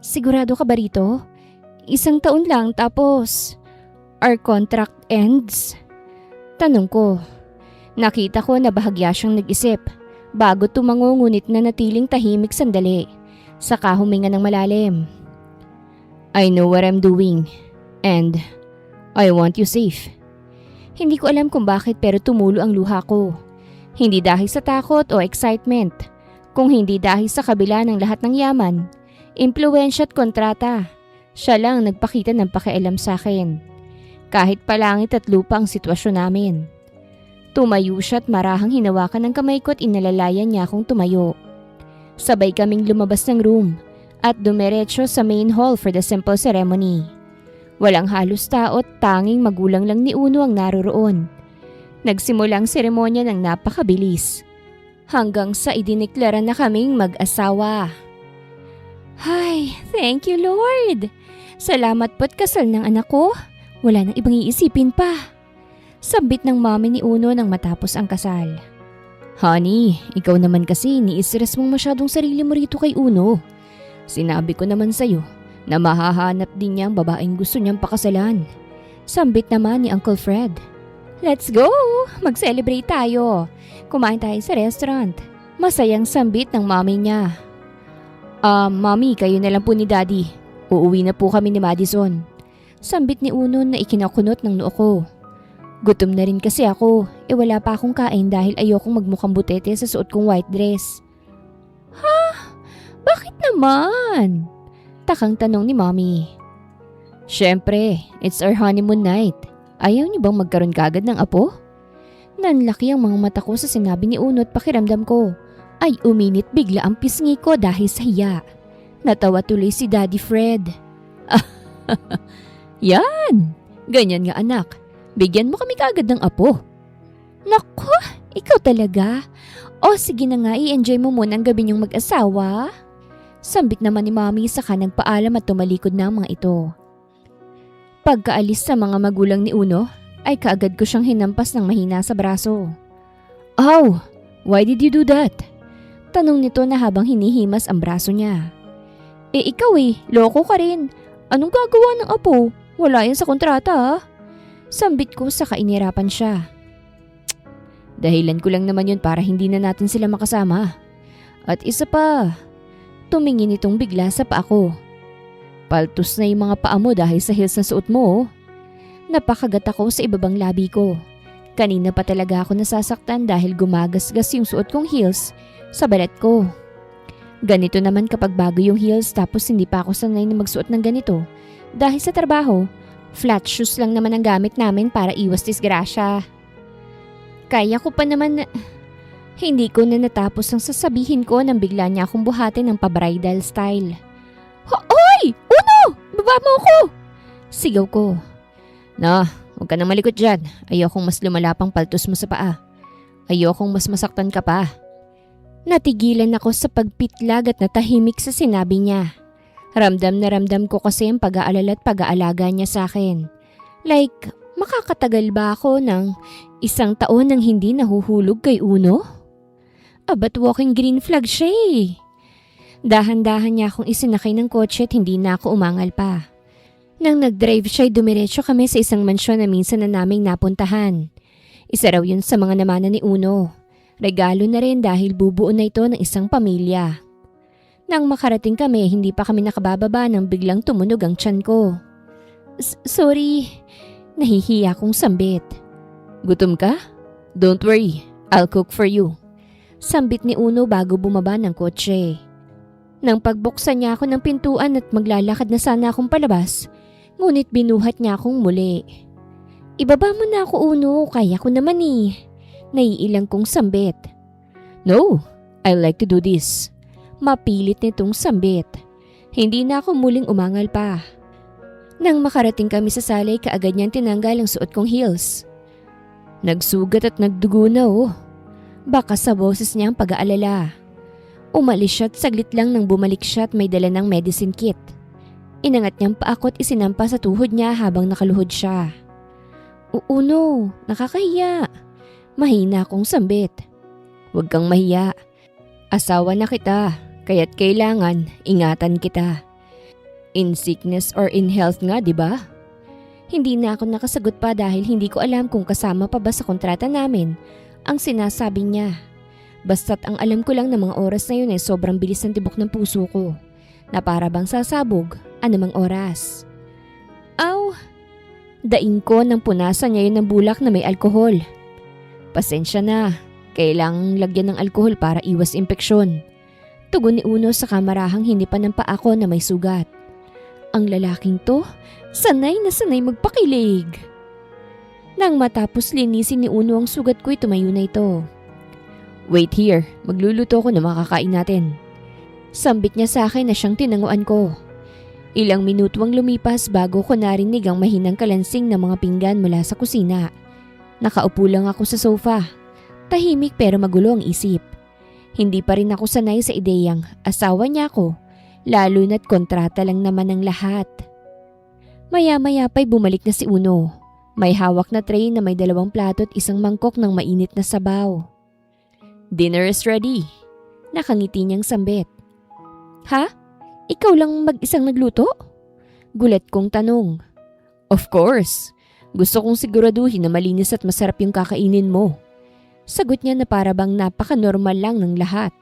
sigurado ka ba rito? 1 taon lang tapos our contract ends? Tanong ko. Nakita ko na bahagya siyang nag-isip bago tumango ngunit nanatiling tahimik sandali. Saka huminga ng malalim. I know what I'm doing and I want you safe. Hindi ko alam kung bakit pero tumulo ang luha ko. Hindi dahil sa takot o excitement, kung hindi dahil sa kabila ng lahat ng yaman, impluwensya at kontrata. Siya lang nagpakita ng pakialam sa akin. Kahit palangit at lupa ang sitwasyon namin. Tumayo siya at marahang hinawakan ng kamay ko at inalalayan niya akong tumayo. Sabay kaming lumabas ng room at dumiretso sa main hall for the simple ceremony. Walang halos tao at tanging magulang lang ni Uno ang naroroon. Nagsimula ang seremonya ng napakabilis. Hanggang sa idiniklara na kaming mag-asawa. Ay, thank you Lord! Salamat po't kasal ng anak ko. Wala nang ibang iisipin pa. Sambit ng mami ni Uno nang matapos ang kasal. Honey, ikaw naman kasi ni-stress mong masyadong sarili mo rito kay Uno. Sinabi ko naman sa'yo na mahahanap din niya ang babaeng gusto niyang pakasalan. Sambit naman ni Uncle Fred. Let's go! Mag-celebrate tayo. Kumain tayo sa restaurant. Masayang sambit ng mami niya. Mami, kayo na lang po ni Daddy. Uuwi na po kami ni Madison. Sambit ni Uno na ikinakunot ng noo ko. Gutom na rin kasi ako. Wala pa akong kain dahil ayokong magmukhang butete sa suot kong white dress. Ha? Bakit naman? Takang tanong ni Mommy. Syempre, it's our honeymoon night. Ayaw niyo bang magkaroon kagad ng apo? Nanlaki ang mga mata ko sa sinabi ni Uno at pakiramdam ko ay uminit bigla ang pisngi ko dahil sa hiya. Natawa tuloy si Daddy Fred. Yan! Ganyan nga anak. Bigyan mo kami kagad ng apo. Naku, ikaw talaga. O sige na nga, i-enjoy mo muna ang gabi niyong mag-asawa. Sambit naman ni Mommy saka nagpaalam at tumalikod na ang mga ito. Pagkaalis sa mga magulang ni Uno, ay kaagad ko siyang hinampas ng mahina sa braso. Ow! Why did you do that? Tanong nito na habang hinihimas ang braso niya. Ikaw loko ka rin. Anong gagawa ng apo? Wala yan sa kontrata ha? Sambit ko saka inirapan siya. Dahilan ko lang naman yun para hindi na natin sila makasama. At isa pa, tumingin itong bigla sa paa ko. Paltos na yung mga paa mo dahil sa heels na suot mo. Napakagat ako sa ibabang labi ko. Kanina pa talaga ako nasasaktan dahil gumagasgas yung suot kong heels sa balat ko. Ganito naman kapag bago yung heels tapos hindi pa ako sanay na magsuot ng ganito. Dahil sa trabaho, flat shoes lang naman ang gamit namin para iwas disgrasya. Kaya ko pa naman na... Hindi ko na natapos ang sasabihin ko nang bigla niya akong buhatin ng pa-bridal style. Hoy! Uno! Baba mo ako! Sigaw ko. Huwag ka nang malikot dyan. Ayokong mas lumala pang paltos mo sa paa. Ayokong mas masaktan ka pa. Natigilan ako sa pagpitlag at natahimik sa sinabi niya. Ramdam na ramdam ko kasi ang pag-aalala at pag-aalaga niya sa akin. Like, makakatagal ba ako ng 1 taon nang hindi nahuhulog kay Uno? Ba't walking green flag siya Dahan-dahan niya akong isinakay ng kotse at hindi na ako umangal pa. Nang nag-drive siya, dumiretso kami sa isang mansyon na minsan na naming napuntahan. Isa raw yun sa mga namana ni Uno. Regalo na rin dahil bubuo na ito ng isang pamilya. Nang makarating kami, hindi pa kami nakabababa nang biglang tumunog ang tiyan ko. Sorry, nahihiya kong sambit. Gutom ka? Don't worry, I'll cook for you. Sambit ni Uno bago bumaba ng kotse. Nang pagbuksan niya ako ng pintuan at maglalakad na sana akong palabas, ngunit binuhat niya akong muli. Ibaba mo na ako, Uno. Kaya ko naman eh. Naiilang kong sambit. No, I like to do this. Mapilit nitong sambit. Hindi na ako muling umangal pa. Nang makarating kami sa salay, kaagad niyang tinanggal ang suot kong heels. Nagsugat at nagdugo na oh. Baka sa boses niya ang pag-aalala. Umalis siya at saglit lang nang bumalik siya at may dala ng medicine kit. Inangat niyang pa ako at isinampa sa tuhod niya habang nakaluhod siya. Uno, nakakahiya. Mahina akong sambit. Huwag kang mahiya. Asawa na kita, kaya't kailangan ingatan kita. In sickness or in health nga, di ba? Hindi na ako nakasagot pa dahil hindi ko alam kung kasama pa ba sa kontrata namin ang sinasabi niya. Basta't ang alam ko lang na mga oras na yun ay sobrang bilis ng tibok ng puso ko na para bang sasabog anumang oras. Aw! Daing ko nang punasan niya yun ng bulak na may alkohol. Pasensya na, kailangang lagyan ng alkohol para iwas impeksyon. Tugon ni Uno sa kamarahang hinipan ng paa ko na may sugat. Ang lalaking to, sanay na sanay magpakilig. Nang matapos linisin ni Uno ang sugat ko'y tumayo na ito. Wait here, magluluto ko na makakain natin. Sambit niya sa akin na siyang tinanguan ko. Ilang minutuang lumipas bago ko narinig ang mahinang kalansing ng mga pinggan mula sa kusina. Nakaupo lang ako sa sofa. Tahimik pero magulo ang isip. Hindi pa rin ako sanay sa ideyang asawa niya ako, lalo na't kontrata lang naman ang lahat. Maya-maya pa'y bumalik na si Uno. May hawak na tray na may 2 plato at isang mangkok ng mainit na sabaw. Dinner is ready. Nakangiti niyang sambit. Ha? Ikaw lang mag-isang nagluto? Gulat kong tanong. Of course. Gusto kong siguraduhin na malinis at masarap yung kakainin mo. Sagot niya na para bang napaka-normal lang ng lahat.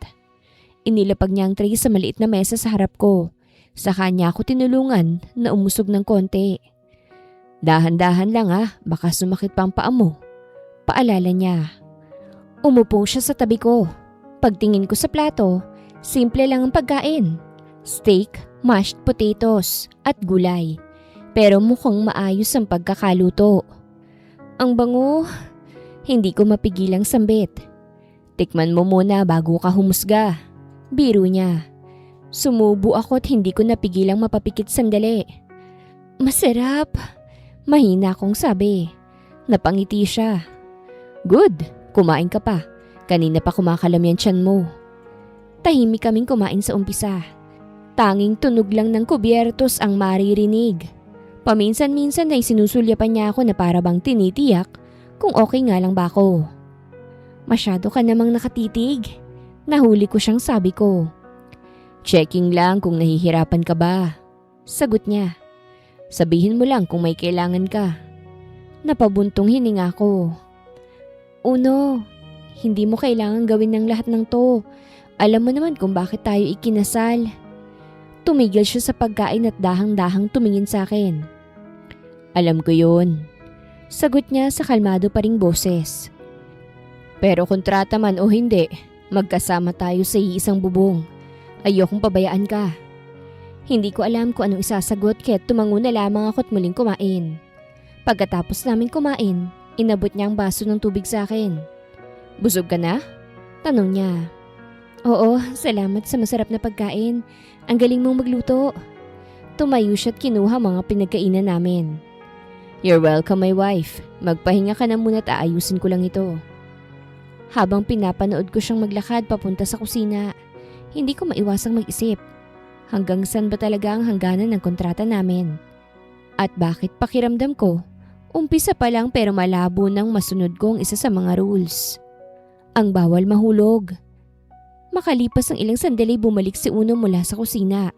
Inilapag niya ang tray sa maliit na mesa sa harap ko. Sa kanya ako tinulungan na umusog ng konti. Dahan-dahan lang baka sumakit pa ang paa mo. Paalala niya. Umupo siya sa tabi ko. Pagtingin ko sa plato, simple lang ang pagkain. Steak, mashed potatoes, at gulay. Pero mukhang maayos ang pagkakaluto. Ang bango, hindi ko mapigilang sambit. Tikman mo muna bago ka humusga. Biro niya. Sumubo ako at hindi ko napigilang mapapikit sandali. Masarap. Mahina akong sabi. Napangiti siya. Good, kumain ka pa. Kanina pa kumakalam yan tiyan mo. Tahimik kaming kumain sa umpisa. Tanging tunog lang ng kubyertos ang maririnig. Paminsan-minsan ay sinusulyapan niya ako na para bang tinitiyak kung okay nga lang ba ako. Masyado ka namang nakatitig. Nahuli ko siyang sabi ko. Checking lang kung nahihirapan ka ba. Sagot niya. Sabihin mo lang kung may kailangan ka. Napabuntong hininga ko. Uno, hindi mo kailangan gawin ng lahat ng to. Alam mo naman kung bakit tayo ikinasal. Tumigil siya sa pagkain at dahang-dahang tumingin sa akin. Alam ko yun. Sagot niya sa kalmado pa ring boses. Pero kontrata man o hindi, magkasama tayo sa iisang bubong. Ayokong pabayaan ka. Hindi ko alam kung anong isasagot kaya tumango na lamang ako at muling kumain. Pagkatapos namin kumain, inabot niya ang baso ng tubig sa akin. Busog ka na? Tanong niya. Oo, salamat sa masarap na pagkain. Ang galing mong magluto. Tumayo siya at kinuha mga pinagkainan namin. You're welcome, my wife. Magpahinga ka na muna at aayusin ko lang ito. Habang pinapanood ko siyang maglakad papunta sa kusina, hindi ko maiwasang mag-isip. Hanggang saan ba talaga ang hangganan ng kontrata namin? At bakit pakiramdam ko, umpisa pa lang pero malabo nang masunod ko ang isa sa mga rules. Ang bawal mahulog. Makalipas ang ilang sandali bumalik si Uno mula sa kusina.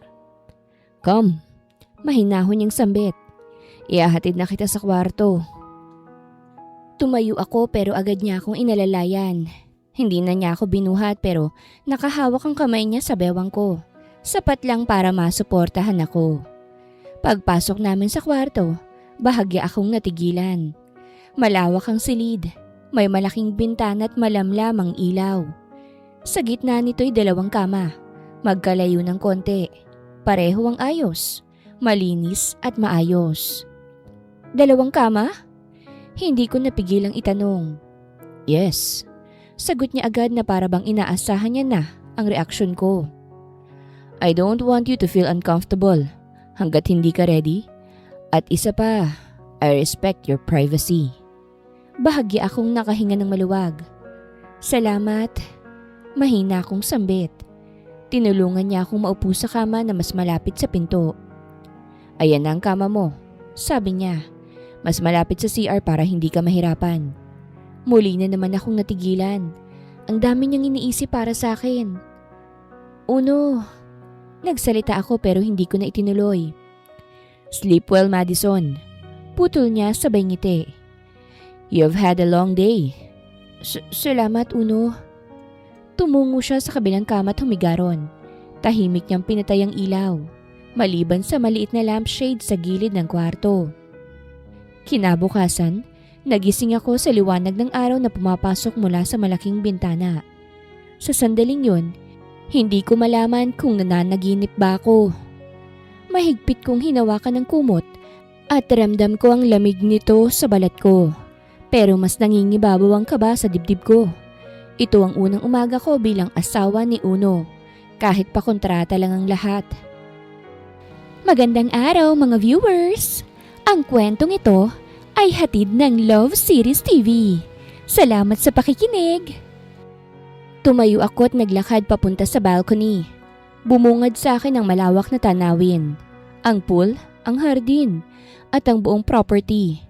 Come, mahinahon niyang sambit. Ihahatid na kita sa kwarto. Tumayo ako pero agad niya akong inalalayan. Hindi na niya ako binuhat pero nakahawak ang kamay niya sa bewang ko. Sapat lang para masuportahan ako. Pagpasok namin sa kwarto, bahagya akong natigilan. Malawak ang silid, may malaking bintana at malamlam ang ilaw. Sa gitna nito'y 2 kama, magkalayo ng konti. Pareho ang ayos, malinis at maayos. 2 kama? Hindi ko napigilang itanong. Yes. Sagot niya agad na para bang inaasahan niya na ang reaksyon ko. I don't want you to feel uncomfortable hanggat hindi ka ready. At isa pa, I respect your privacy. Bahagya akong nakahinga ng maluwag. Salamat. Mahina akong sambit. Tinulungan niya akong maupo sa kama na mas malapit sa pinto. Ayan na ang kama mo, sabi niya. Mas malapit sa CR para hindi ka mahirapan. Muli na naman akong natigilan. Ang dami niyang iniisip para sa akin. Uno, nagsalita ako pero hindi ko na itinuloy. Sleep well, Madison. Putol niya sabay ngiti. You've had a long day. Salamat, Uno. Tumungo siya sa kabilang kama at humigaron. Tahimik niyang pinatay ang ilaw, maliban sa maliit na lampshade sa gilid ng kwarto. Kinabukasan, nagising ako sa liwanag ng araw na pumapasok mula sa malaking bintana. Sa sandaling yun, hindi ko malaman kung nananaginip ba ako. Mahigpit kong hinawakan ng kumot at ramdam ko ang lamig nito sa balat ko. Pero mas nangingibabaw ang kaba sa dibdib ko. Ito ang unang umaga ko bilang asawa ni Uno, kahit pa kontrata lang ang lahat. Magandang araw mga viewers! Ang kwentong ito ay hatid ng Love Series TV. Salamat sa pakikinig! Tumayo ako at naglakad papunta sa balcony. Bumungad sa akin ang malawak na tanawin, ang pool, ang hardin, at ang buong property.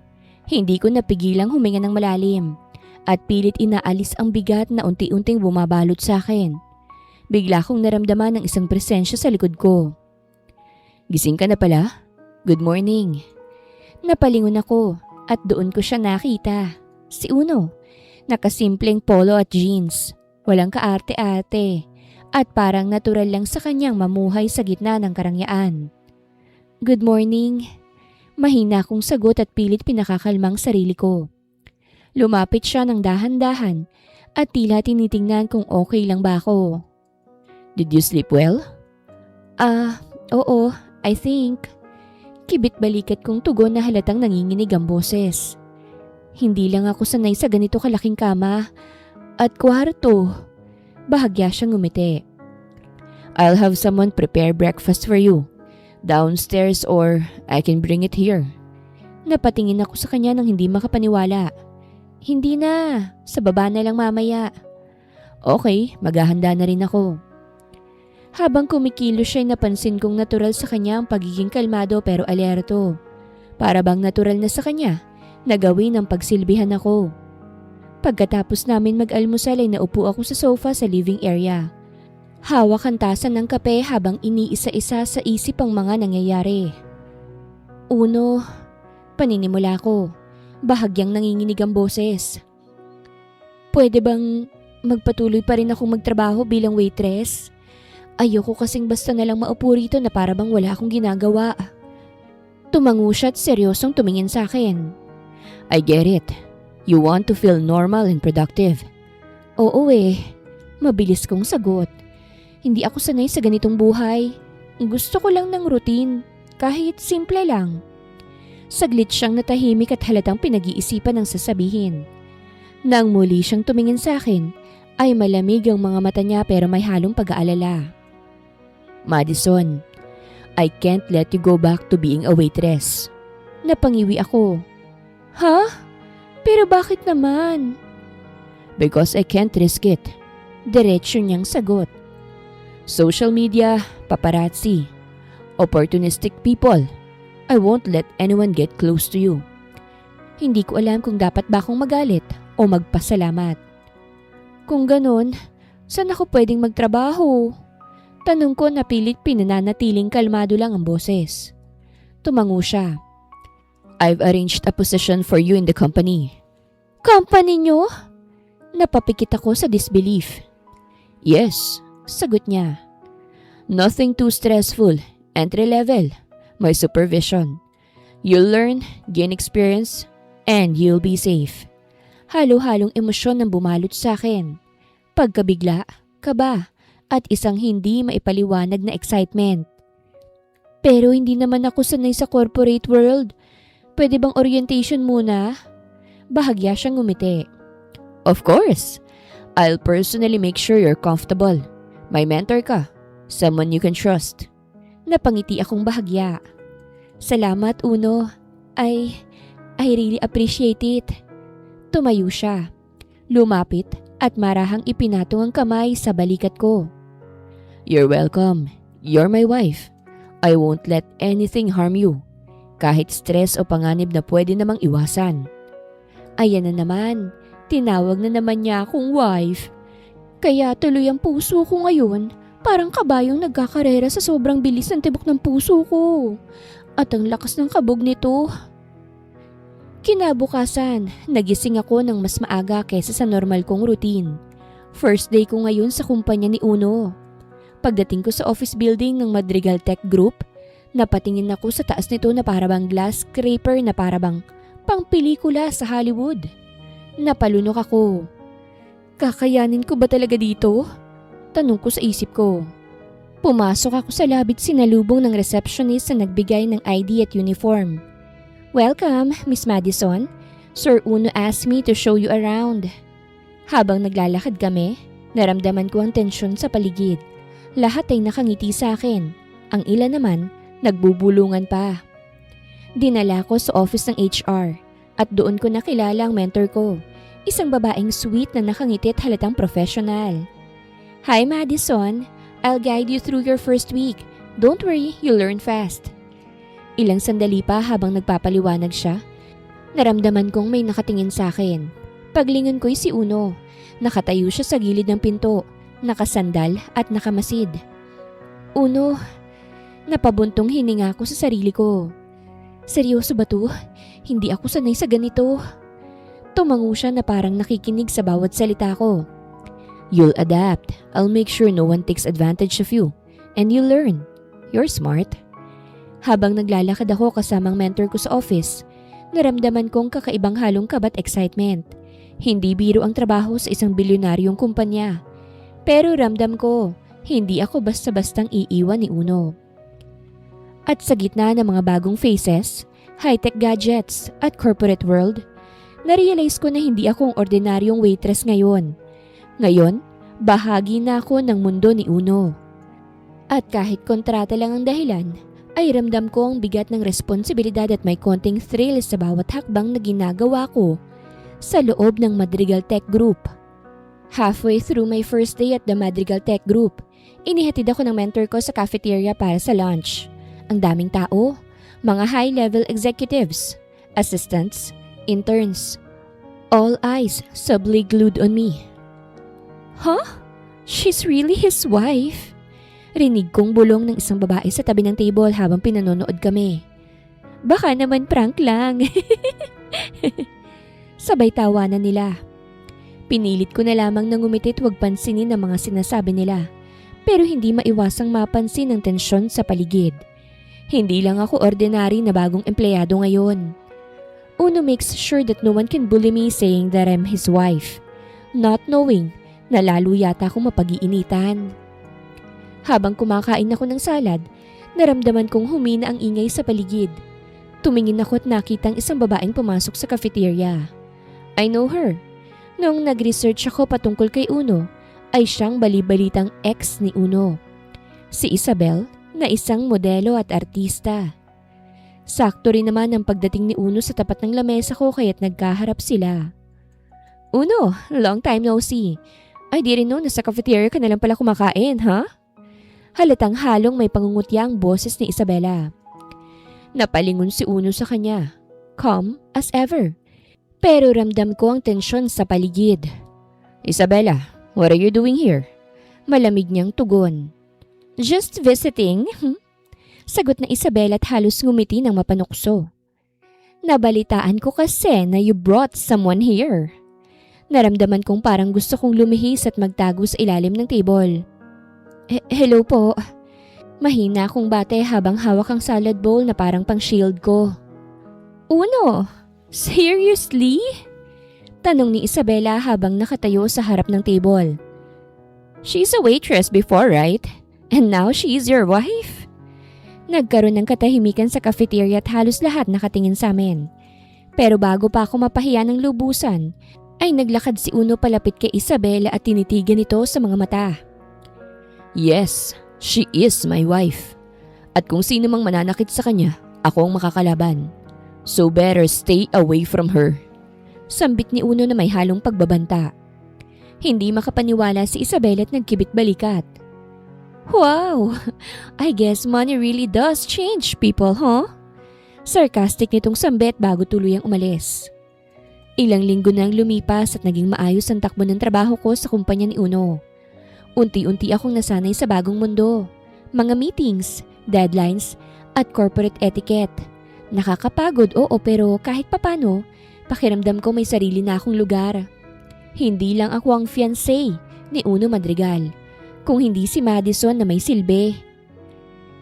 Hindi ko napigilang huminga ng malalim at pilit inaalis ang bigat na unti-unting bumabalot sa akin. Bigla kong naramdaman ng isang presensya sa likod ko. Gising ka na pala? Good morning. Napalingon ako at doon ko siya nakita. Si Uno, nakasimpleng polo at jeans, walang kaarte-arte at parang natural lang sa kanyang mamuhay sa gitna ng karangyaan. Good morning. Mahina akong sagot at pilit pinakakalmang sarili ko. Lumapit siya ng dahan-dahan at tila tinitingnan kung okay lang ba ako. Did you sleep well? Oo, I think. Kibit balikat kong tugon na halatang nanginginig ang boses. Hindi lang ako sanay sa ganito kalaking kama at kwarto. Bahagya siyang ngumiti. I'll have someone prepare breakfast for you. Downstairs or I can bring it here. Napatingin ako sa kanya nang hindi makapaniwala. Hindi na, sa baba na lang mamaya. Okay, maghahanda na rin ako. Habang kumikilos siya'y napansin kong natural sa kanya ang pagiging kalmado pero alerto. Para bang natural na sa kanya na gawin ang pagsilbihan ako. Pagkatapos namin mag-almusal ay naupo ako sa sofa sa living area. Hawak ang tasa ng kape habang iniisa-isa sa isip ang mga nangyayari. Uno, paninimula ko. Bahagyang nanginginig ang boses. Pwede bang magpatuloy pa rin akong magtrabaho bilang waitress? Ayoko kasing basta na lang maupo rito na para bang wala akong ginagawa. Tumango siya at seryosong tumingin sa akin. I get it. You want to feel normal and productive. Oo mabilis kong sagot. Hindi ako sanay sa ganitong buhay. Gusto ko lang ng routine, kahit simple lang. Saglit siyang natahimik at halatang pinag-iisipan ng sasabihin. Nang muli siyang tumingin sa akin, ay malamig ang mga mata niya pero may halong pag-aalala. Madison, I can't let you go back to being a waitress. Napangiwi ako. Ha? Pero bakit naman? Because I can't risk it. Diretso niyang sagot. Social media, paparazzi, opportunistic people. I won't let anyone get close to you. Hindi ko alam kung dapat ba akong magalit o magpasalamat. Kung ganon, saan ako pwedeng magtrabaho? Tanong ko na pilit pinananatiling kalmado lang ang boses. Tumango siya. I've arranged a position for you in the company. Company niyo? Napapikit ako sa disbelief. Yes, sagot niya. Nothing too stressful, entry level. My supervision. You'll learn, gain experience, and you'll be safe. Halo-halong emosyon ang bumalot sa akin. Pagkabigla, kaba, at isang hindi maipaliwanag na excitement. Pero hindi naman ako sanay sa corporate world. Pwede bang orientation muna? bahagya siyang ngumiti. Of course. I'll personally make sure you're comfortable. May mentor ka. Someone you can trust. Napangiti akong bahagya. Salamat, Uno. I really appreciate it. Tumayo siya. Lumapit at marahang ipinatong ang kamay sa balikat ko. You're welcome. You're my wife. I won't let anything harm you. Kahit stress o panganib na pwede namang iwasan. Ayan na naman. Tinawag na naman niya akong wife. Kaya tuloy ang puso ko ngayon. Parang kabayong nagkakarera sa sobrang bilis ng tibok ng puso ko. At ang lakas ng kabog nito. Kinabukasan, nagising ako ng mas maaga kaysa sa normal kong routine. First day ko ngayon sa kumpanya ni Uno. Pagdating ko sa office building ng Madrigal Tech Group, napatingin ako sa taas nito na parabang glass scraper na parabang pang pelikula sa Hollywood. Napalunok ako. Kakayanin ko ba talaga dito? Tanong ko sa isip ko. Pumasok ako sa labit sinalubong ng receptionist na nagbigay ng ID at uniform. Welcome, Miss Madison. Sir Uno asked me to show you around. Habang naglalakad kami, naramdaman ko ang tensyon sa paligid. Lahat ay nakangiti sa akin. Ang ilan naman, nagbubulungan pa. Dinala ko sa office ng HR at doon ko nakilala ang mentor ko. Isang babaeng sweet na nakangiti at halatang professional. Hi Madison, I'll guide you through your first week. Don't worry, you'll learn fast. Ilang sandali pa habang nagpapaliwanag siya, naramdaman kong may nakatingin sa akin. Paglingon ko'y si Uno. Nakatayo siya sa gilid ng pinto, nakasandal at nakamasid. Uno, napabuntong hininga ko sa sarili ko. Seryoso ba to? Hindi ako sanay sa ganito. Tumango siya na parang nakikinig sa bawat salita ko. You'll adapt. I'll make sure no one takes advantage of you. And you'll learn. You're smart. Habang naglalakad ako kasamang mentor ko sa office, naramdaman kong kakaibang halong kaba at excitement. Hindi biro ang trabaho sa isang bilyonaryong kumpanya. Pero ramdam ko, hindi ako basta-bastang iiwan ni Uno. At sa gitna ng mga bagong faces, high-tech gadgets at corporate world, narealize ko na hindi akong ordinaryong waitress ngayon. Ngayon, bahagi na ako ng mundo ni Uno. At kahit kontrata lang ang dahilan, ay ramdam ko ang bigat ng responsibilidad at may konting thrill sa bawat hakbang na ginagawa ko sa loob ng Madrigal Tech Group. Halfway through my first day at the Madrigal Tech Group, inihatid ako ng mentor ko sa cafeteria para sa lunch. Ang daming tao, mga high-level executives, assistants, interns. All eyes subtly glued on me. Huh? She's really his wife? Rinig kong bulong ng isang babae sa tabi ng table habang pinanonood kami. Baka naman prank lang. Sabay tawanan nila. Pinilit ko na lamang nang ngumiti at huwag pansinin ang mga sinasabi nila. Pero hindi maiwasang mapansin ang tensyon sa paligid. Hindi lang ako ordinary na bagong empleyado ngayon. Uno makes sure that no one can bully me saying that I'm his wife. Not knowing na lalo yata akong mapag-iinitan. Habang kumakain ako ng salad, naramdaman kong humina ang ingay sa paligid. Tumingin ako at nakitang isang babaeng pumasok sa cafeteria. I know her. Noong nag-research ako patungkol kay Uno, ay siyang balibalitang ex ni Uno. Si Isabel, na isang modelo at artista. Sakto rin naman ang pagdating ni Uno sa tapat ng lamesa ko kaya't nagkaharap sila. Uno, long time no see. I didn't know na sa cafeteria ka na lang pala kumakain, ha? Halatang halong may pangungutya ang boses ni Isabela. Napalingon si Uno sa kanya. Calm as ever. Pero ramdam ko ang tensyon sa paligid. Isabela, what are you doing here? Malamig niyang tugon. Just visiting. Sagot na Isabela at halos ngumiti ng mapanukso. Nabalitaan ko kasi na you brought someone here. Naramdaman kong parang gusto kong lumihis at magtago sa ilalim ng table. Hello po. Mahina akong bate habang hawak ang salad bowl na parang pang shield ko. Uno, seriously? Tanong ni Isabela habang nakatayo sa harap ng table. She's a waitress before, right? And now she's your wife? Nagkaroon ng katahimikan sa cafeteria at halos lahat nakatingin sa amin. Pero bago pa ako mapahiya ng lubusan, ay naglakad si Uno palapit kay Isabela at tinitigan ito sa mga mata. Yes, she is my wife. At kung sino mang mananakit sa kanya, ako ang makakalaban. So better stay away from her. Sambit ni Uno na may halong pagbabanta. Hindi makapaniwala si Isabela at nagkibit balikat. Wow! I guess money really does change people, huh? Sarcastic nitong sambit bago tuluyang umalis. Ilang linggo nang lumipas at naging maayos ang takbo ng trabaho ko sa kumpanya ni Uno. Unti-unti akong nasanay sa bagong mundo. Mga meetings, deadlines, at corporate etiquette. Nakakapagod, oo, pero kahit papano, pakiramdam ko may sarili na akong lugar. Hindi lang ako ang fiancé ni Uno Madrigal, kung hindi si Madison na may silbi.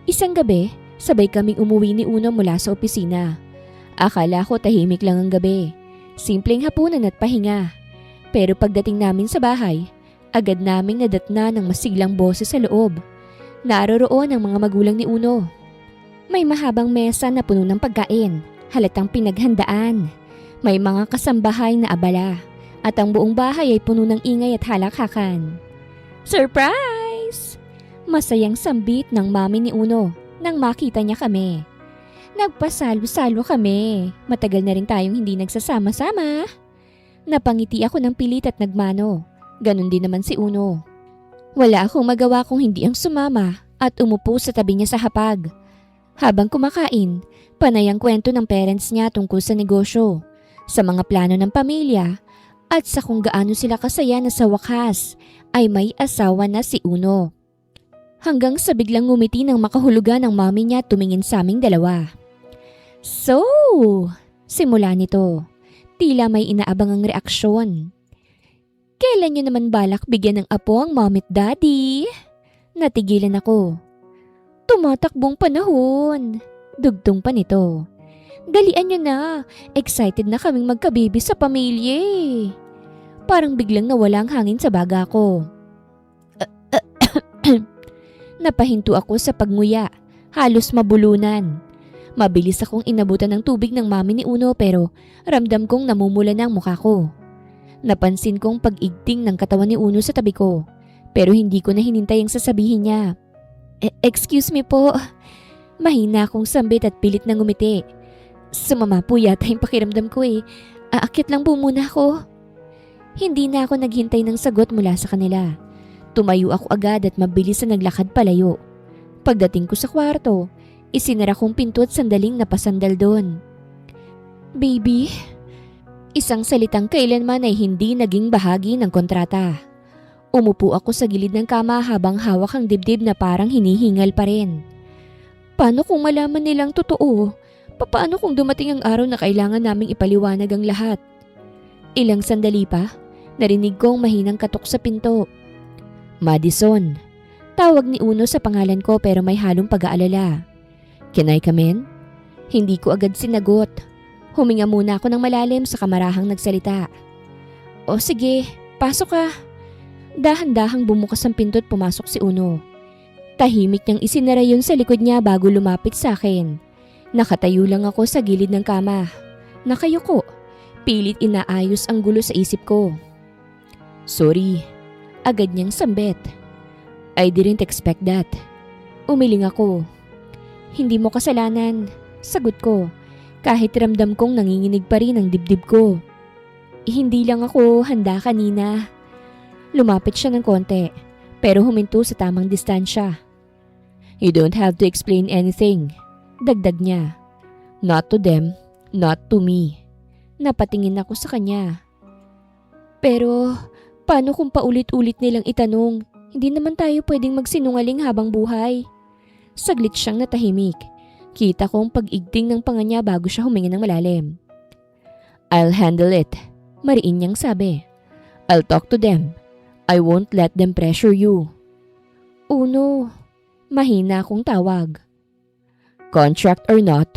Isang gabi, sabay kaming umuwi ni Uno mula sa opisina. Akala ko tahimik lang ang gabi. Simpleng hapunan at pahinga. Pero pagdating namin sa bahay, agad naming nadatna ng masiglang boses sa loob. Naroroon ang mga magulang ni Uno. May mahabang mesa na puno ng pagkain, halatang pinaghandaan. May mga kasambahay na abala, at ang buong bahay ay puno ng ingay at halakhakan. Surprise! Masayang sambit ng mami ni Uno nang makita niya kami. Nagpasalo-salo kami. Matagal na rin tayong hindi nagsasama-sama. Napangiti ako ng pilit at nagmano. Ganon din naman si Uno. Wala akong magawa kung hindi ang sumama at umupo sa tabi niya sa hapag. Habang kumakain, panay ang kwento ng parents niya tungkol sa negosyo, sa mga plano ng pamilya, at sa kung gaano sila kasaya na sa wakas ay may asawa na si Uno. Hanggang sa biglang ngumiti ng makahulugan ng mami niya tumingin sa aming dalawa. So, simula nito, tila may inaabangang reaksyon. Kailan niyo naman balak bigyan ng apo ang mom at daddy? Natigilan ako. Tumatakbong panahon. Dugtong pa nito. Dalian niyo na, excited na kaming magkabibi sa pamilya. Parang biglang nawala ang hangin sa baga ko. Napahinto ako sa pagnguya, halos mabulunan. Mabilis akong inabutan ng tubig ng mami ni Uno pero ramdam kong namumula na ang mukha ko. Napansin kong pag-igting ng katawan ni Uno sa tabi ko pero hindi ko na hinintay ang sasabihin niya. Excuse me po. Mahina akong sambit at pilit na ngumiti. Sumama po yata yung pakiramdam ko eh. Aakyat lang po muna ako. Hindi na ako naghintay ng sagot mula sa kanila. Tumayo ako agad at mabilis na naglakad palayo. Pagdating ko sa kwarto, isinara kong pinto at sandaling napasandal doon. Baby? Isang salitang kailanman ay hindi naging bahagi ng kontrata. Umupo ako sa gilid ng kama habang hawak ang dibdib na parang hinihingal pa rin. Paano kung malaman nilang totoo? Paano kung dumating ang araw na kailangan naming ipaliwanag ang lahat? Ilang sandali pa, narinig kong mahinang katok sa pinto. Madison. Tawag ni Uno sa pangalan ko pero may halong pag-aalala. Can I come in? Hindi ko agad sinagot. Huminga muna ako ng malalim sa kamarahang nagsalita. O sige, pasok ka. Dahan-dahang bumukas ang pinto at pumasok si Uno. Tahimik niyang isinara yun sa likod niya bago lumapit sa akin. Nakatayo lang ako sa gilid ng kama. Nakayuko. Pilit inaayos ang gulo sa isip ko. Sorry. Agad niyang sambit. I didn't expect that. Umiling ako. Hindi mo kasalanan. Sagot ko. Kahit ramdam kong nanginginig pa rin ang dibdib ko. Hindi lang ako handa kanina. Lumapit siya ng konti, pero huminto sa tamang distansya. You don't have to explain anything. Dagdag niya. Not to them, not to me. Napatingin ako sa kanya. Pero, paano kung paulit-ulit nilang itanong? Hindi naman tayo pwedeng magsinungaling habang buhay. Saglit siyang natahimik. Kita kong pag-igting ng panga niya bago siya huminga ng malalim. I'll handle it. Mariin niyang sabi. I'll talk to them. I won't let them pressure you. Uno. Mahina akong tawag. Contract or not,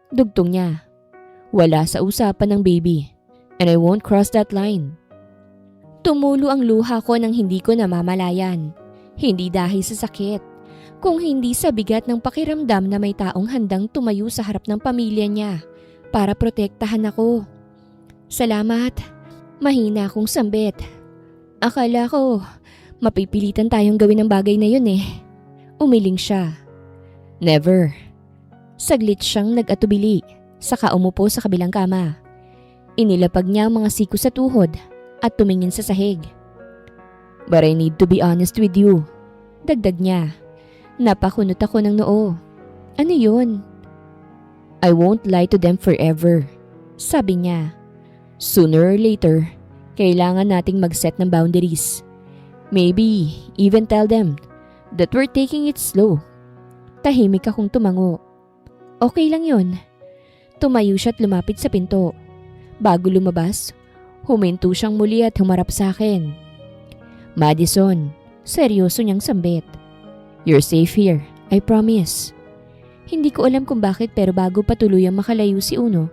dugtong niya. Wala sa usapan ng baby. And I won't cross that line. Tumulo ang luha ko nang hindi ko namamalayan. Hindi dahil sa sakit, kung hindi sa bigat ng pakiramdam na may taong handang tumayo sa harap ng pamilya niya para protektahan ako. Salamat. Mahina akong sambit. Akala ko mapipilitan tayong gawin ang bagay na yun eh. Umiling siya. Never. Saglit siyang nag-atubili, saka umupo sa kabilang kama. Inilapag niya ang mga siko sa tuhod at tumingin sa sahig. But I need to be honest with you. Dagdag niya. Napakunot ako ng noo. Ano yun? I won't lie to them forever. Sabi niya. Sooner or later, kailangan nating mag-set ng boundaries. Maybe even tell them that we're taking it slow. Tahimik akong tumango. Okay lang yun. Tumayo siya at lumapit sa pinto. Bago lumabas, huminto siyang muli at humarap sa akin. Madison, seryoso niyang sambit. You're safe here, I promise. Hindi ko alam kung bakit pero bago pa tuluyang makalayo si Uno,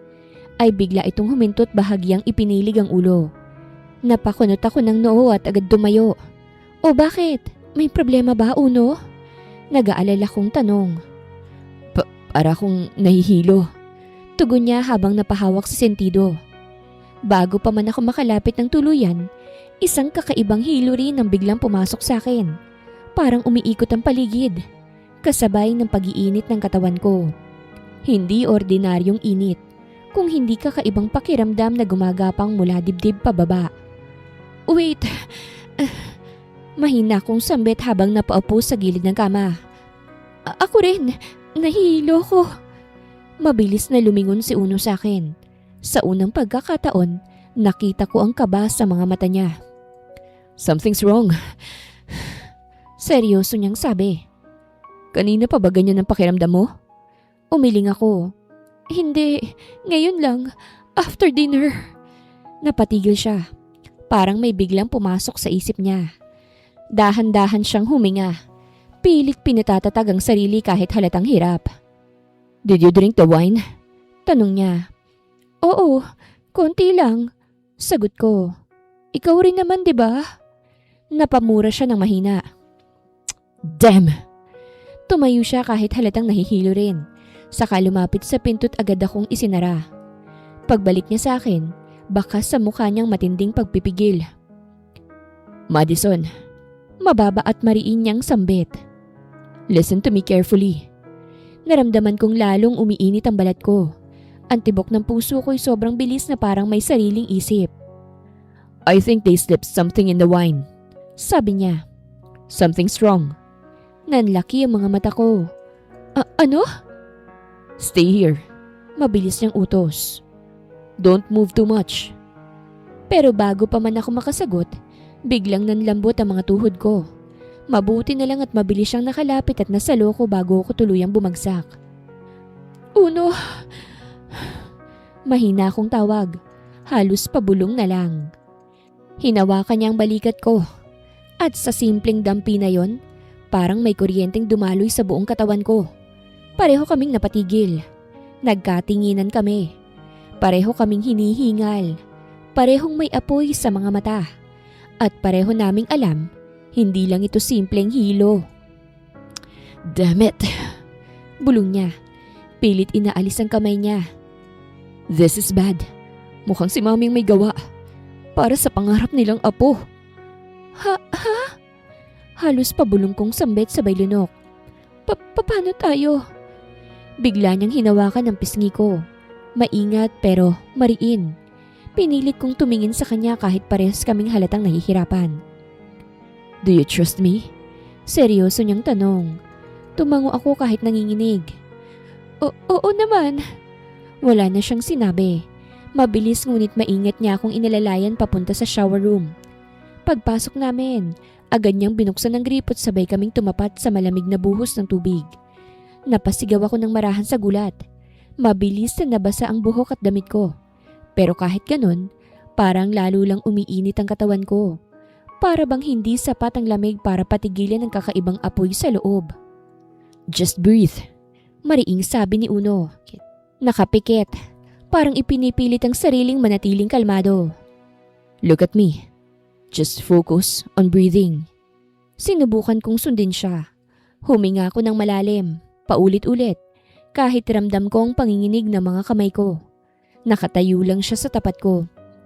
ay bigla itong huminto at bahagyang ipinilig ang ulo. Napakunot ako ng noo at agad tumayo. O bakit? May problema ba, Uno? Nag-aalala kong tanong. Para akong nahihilo. Tugon niya habang napahawak sa sentido. Bago pa man ako makalapit ng tuluyan, isang kakaibang hilo rin ang biglang pumasok sa akin. Parang umiikot ang paligid, kasabay ng pag-iinit ng katawan ko. Hindi ordinaryong init, kung hindi kakaibang pakiramdam na gumagapang mula dibdib pababa. Wait! Mahina akong sambit habang napaupo sa gilid ng kama. Ako rin! Nahihilo ko! Mabilis na lumingon si Uno sa akin. Sa unang pagkakataon, nakita ko ang kaba sa mga mata niya. Something's wrong. Seryoso niyang sabi. Kanina pa ba ganyan ang pakiramdam mo? Umiling ako. Hindi, ngayon lang, after dinner. Napatigil siya. Parang may biglang pumasok sa isip niya. Dahan-dahan siyang huminga. Pilit pinatatatag ang sarili kahit halatang hirap. Did you drink the wine? Tanong niya. Oo, konti lang. Sagot ko. Ikaw rin naman, di ba? Napamura siya ng mahina. Damn! Tumayo siya kahit halatang nahihilo rin. Saka lumapit sa pinto't agad akong isinara. Pagbalik niya sa akin, bakas sa mukha niyang matinding pagpipigil. Madison, mababa at mariin niyang sambit. Listen to me carefully. Naramdaman kong lalong umiinit ang balat ko. Ang tibok ng puso ko'y sobrang bilis na parang may sariling isip. I think they slipped something in the wine. Sabi niya. Something's wrong. Nanlaki ang mga mata ko. Ano? Stay here. Mabilis niyang utos. Don't move too much. Pero bago pa man ako makasagot, biglang nanlambot ang mga tuhod ko. Mabuti na lang at mabilis siyang nakalapit at nasalo ko bago ako tuluyang bumagsak. Uno! Mahina akong tawag. Halos pabulong na lang. Hinawakan niya ang balikat ko. At sa simpleng dampi na yon, parang may kuryenteng dumaloy sa buong katawan ko. Pareho kaming napatigil. Nagkatinginan kami. Pareho kaming hinihingal. Parehong may apoy sa mga mata. At pareho naming alam, hindi lang ito simpleng hilo. Damn it! Bulong niya. Pilit inaalis ang kamay niya. This is bad. Mukhang si maming may gawa. Para sa pangarap nilang apo. Ha? Halos pabulong kong sambit sabay lunok. Paano tayo? Bigla niyang hinawakan ang pisngi ko. Maingat pero mariin. Pinilit kong tumingin sa kanya kahit parehas kaming halatang nahihirapan. Do you trust me? Seryoso niyang tanong. Tumango ako kahit nanginginig. Oo naman. Wala na siyang sinabi. Mabilis ngunit maingat niya akong inalalayan papunta sa shower room. Pagpasok namin, agad niyang binuksan ng gripot sabay kaming tumapat sa malamig na buhos ng tubig. Napasigaw ako ng marahan sa gulat. Mabilis na nabasa ang buhok at damit ko. Pero kahit ganun, parang lalo lang umiinit ang katawan ko. Para bang hindi sapat ang lamig para patigilan ang kakaibang apoy sa loob. Just breathe. Mariing sabi ni Uno. Nakapikit. Parang ipinipilit ang sariling manatiling kalmado. Look at me. Just focus on breathing. Sinubukan kong sundin siya. Huminga ako ng malalim, paulit-ulit, kahit ramdam ko ang panginginig ng mga kamay ko. Nakatayo lang siya sa tapat ko.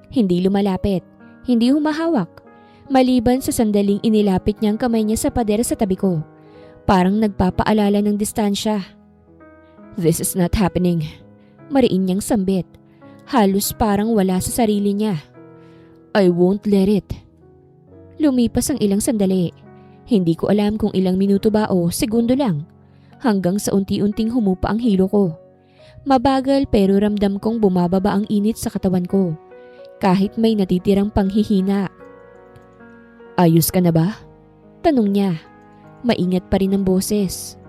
Hindi lumalapit, hindi humahawak. Maliban sa sandaling inilapit niya ang kamay niya sa pader sa tabi ko. Parang nagpapaalala ng distansya. "This is not happening." Mariin niyang sambit. Halos parang wala sa sarili niya. "I won't let it." Lumipas ang ilang sandali. Hindi ko alam kung ilang minuto ba o segundo lang. Hanggang sa unti-unting humupa ang hilo ko. Mabagal pero ramdam kong bumababa ang init sa katawan ko. Kahit may natitirang panghihina. "Ayos ka na ba?" Tanong niya. Maingat pa rin ang boses.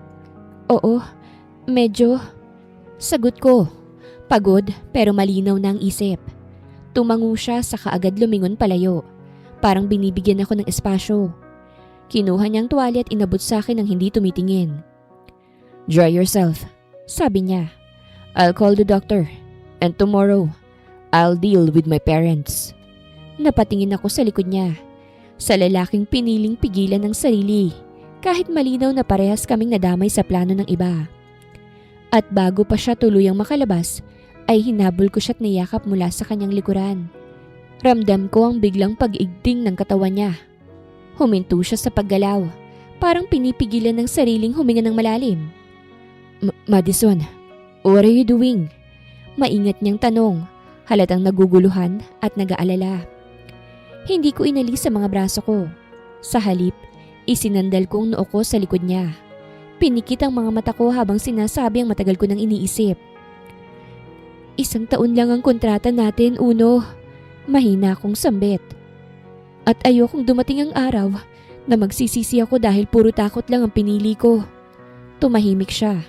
"Oo, medyo." Sagot ko. Pagod pero malinaw na ang isip. Tumango siya sa kaagad lumingon palayo. Parang binibigyan ako ng espasyo. Kinuha niyang tuwalya at inabot sa akin ng hindi tumitingin. "Dry yourself," sabi niya. "I'll call the doctor. And tomorrow, I'll deal with my parents." Napatingin ako sa likod niya. Sa lalaking piniling pigilan ng sarili. Kahit malinaw na parehas kaming nadamay sa plano ng iba. At bago pa siya tuluyang makalabas, ay hinabol ko siya at niyakap mula sa kanyang likuran. Ramdam ko ang biglang pag-igting ng katawan niya. Huminto siya sa paggalaw, parang pinipigilan ng sariling huminga ng malalim. Madison, what are you doing?" Maingat niyang tanong, halatang naguguluhan at nag-aalala. Hindi ko inalis sa mga braso ko. Sa halip, isinandal ko ang noo ko sa likod niya. Pinikit ang mga mata ko habang sinasabi ang matagal ko nang iniisip. "1 taon lang ang kontrata natin, Uno." Mahina akong sambit. "At ayokong dumating ang araw na magsisisi ako dahil puro takot lang ang pinili ko." Tumahimik siya.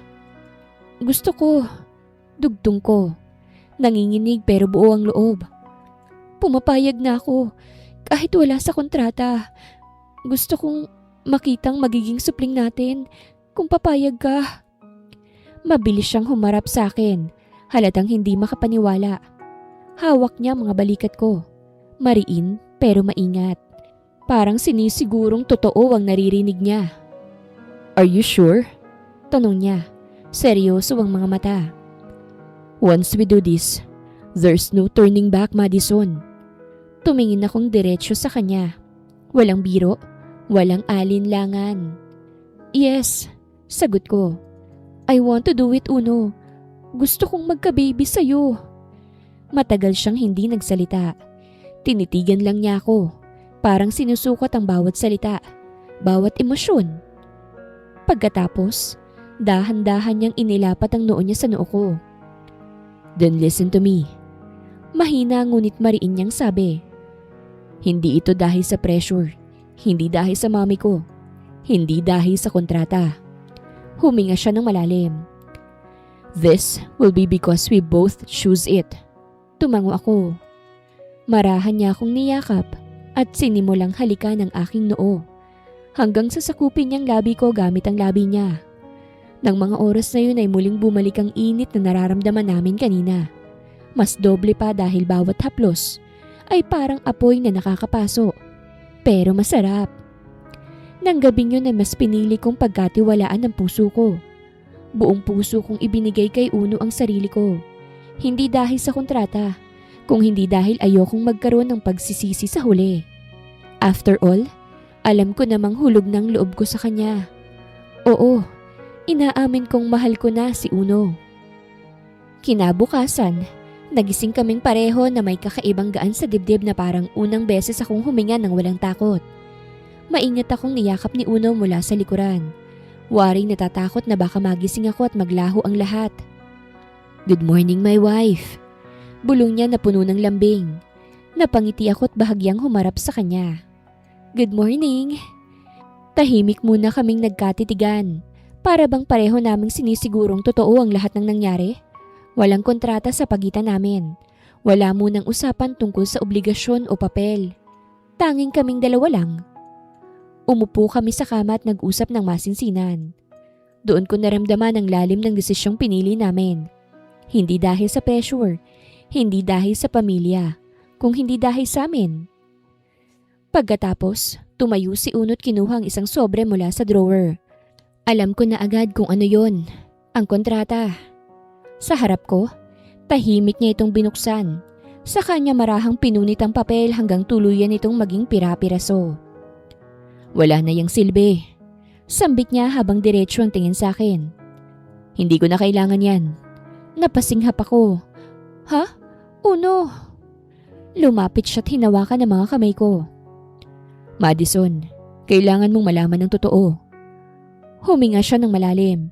"Gusto ko." Dugtong ko. Nanginginig pero buo ang loob. "Pumapayag na ako kahit wala sa kontrata. Gusto kong makitang magiging supling natin kung papayag ka." Mabilis siyang humarap sa akin, halatang hindi makapaniwala. Hawak niya mga balikat ko. Mariin pero maingat. Parang sinisigurong totoo ang naririnig niya. "Are you sure?" Tanong niya. Seryoso ang mga mata. "Once we do this, there's no turning back, Madison." Tumingin akong diretsyo sa kanya. Walang biro, walang alinlangan. "Yes," sagot ko. "I want to do it, Uno. Gusto kong magka-baby sa'yo." Matagal siyang hindi nagsalita. Tinitigan lang niya ako. Parang sinusukat ang bawat salita, bawat emosyon. Pagkatapos, dahan-dahan niyang inilapat ang noo niya sa noo ko. "Then listen to me." Mahina ngunit mariin niyang sabi. "Hindi ito dahil sa pressure. Hindi dahil sa mami ko. Hindi dahil sa kontrata." Huminga siya ng malalim. "This will be because we both choose it." Tumango ako. Marahan niya akong niyakap at sinimulang halikan ang aking noo. Hanggang sa sakupin niyang labi ko gamit ang labi niya. Nang mga oras na yun ay muling bumalik ang init na nararamdaman namin kanina. Mas doble pa dahil bawat haplos ay parang apoy na nakakapaso. Pero masarap. Nang gabing yun ay mas pinili kong pagkatiwalaan ng puso ko. Buong puso kong ibinigay kay Uno ang sarili ko. Hindi dahil sa kontrata, kung hindi dahil ayokong magkaroon ng pagsisisi sa huli. After all, alam ko namang hulog ng loob ko sa kanya. Oo, inaamin kong mahal ko na si Uno. Kinabukasan, nagising kaming pareho na may kakaibang gaan sa dibdib na parang unang beses akong huminga ng walang takot. Maingat akong niyakap ni Uno mula sa likuran. Waring natatakot na baka magising ako at maglaho ang lahat. "Good morning, my wife." Bulong niya na puno ng lambing. Napangiti ako at bahagyang humarap sa kanya. "Good morning." Tahimik muna kaming nagkatitigan. Para bang pareho naming sinisigurong totoo ang lahat ng nangyari. Walang kontrata sa pagitan namin. Wala munang usapan tungkol sa obligasyon o papel. Tanging kaming dalawa lang. Umupo kami sa kama at nag-usap ng masinsinan. Doon ko naramdaman ang lalim ng desisyong pinili namin. Hindi dahil sa pressure, hindi dahil sa pamilya, kung hindi dahil sa amin. Pagkatapos, tumayo si Uno at kinuha ang isang sobre mula sa drawer. Alam ko na agad kung ano yon, ang kontrata. Sa harap ko, Tahimik niya itong binuksan. Sa kanya marahang pinunit ang papel hanggang tuluyan itong maging pira-piraso. Wala na yang silbi. Sambit niya habang diretso ang tingin sa akin. Hindi ko na kailangan yan. Napasinghap ako. Ha? Uno. Lumapit siya at hinawakan ang mga kamay ko. Madison, kailangan mong malaman ng totoo. Huminga siya ng malalim.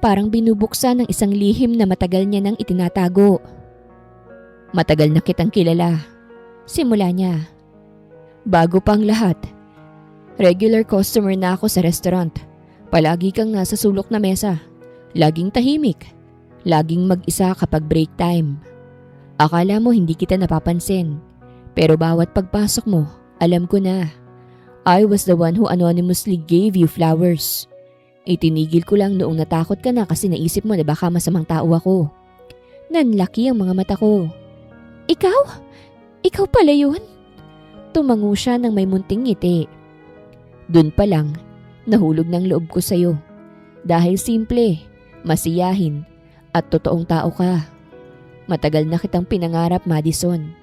Parang binubuksan ng isang lihim na matagal niya nang itinatago. Matagal na kitang kilala. Simula niya. Bago pang lahat. Regular customer na ako sa restaurant. Palagi kang nasa sulok na mesa. Laging tahimik. Laging mag-isa kapag break time. Akala mo hindi kita napapansin. Pero bawat pagpasok mo, alam ko na. I was the one who anonymously gave you flowers. Itinigil ko lang noong natakot ka na kasi naisip mo na baka masamang tao ako. Nanlaki ang mga mata ko. Ikaw? Ikaw pala yun? Tumango siya ng may munting ngiti. Doon pa lang, nahulog ng loob ko sa'yo. Dahil simple, masiyahin, at totoong tao ka. Matagal na kitang pinangarap, Madison.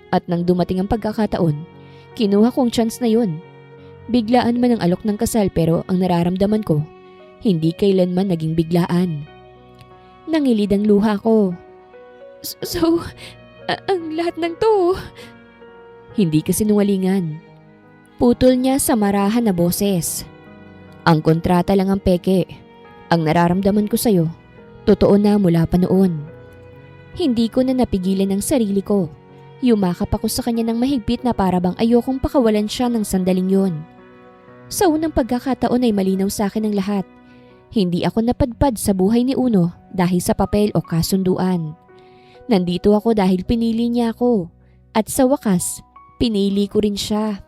At nang dumating ang pagkakataon, kinuha kong chance na yun. Biglaan man ang alok ng kasal pero ang nararamdaman ko, hindi kailanman naging biglaan. Nangilid ang luha ko. So, ang lahat ng to? Hindi kasi sinungalingan. Putol niya sa marahan na boses. Ang kontrata lang ang peke. Ang nararamdaman ko sa'yo, totoo na mula pa noon. Hindi ko na napigilan ang sarili ko. Yumakap ako sa kanya ng mahigpit na parabang ayokong pakawalan siya ng sandaling yon. Sa unang pagkakataon ay malinaw sa akin ang lahat. Hindi ako napadpad sa buhay ni Uno dahil sa papel o kasunduan. Nandito ako dahil pinili niya ako. At sa wakas, pinili ko rin siya.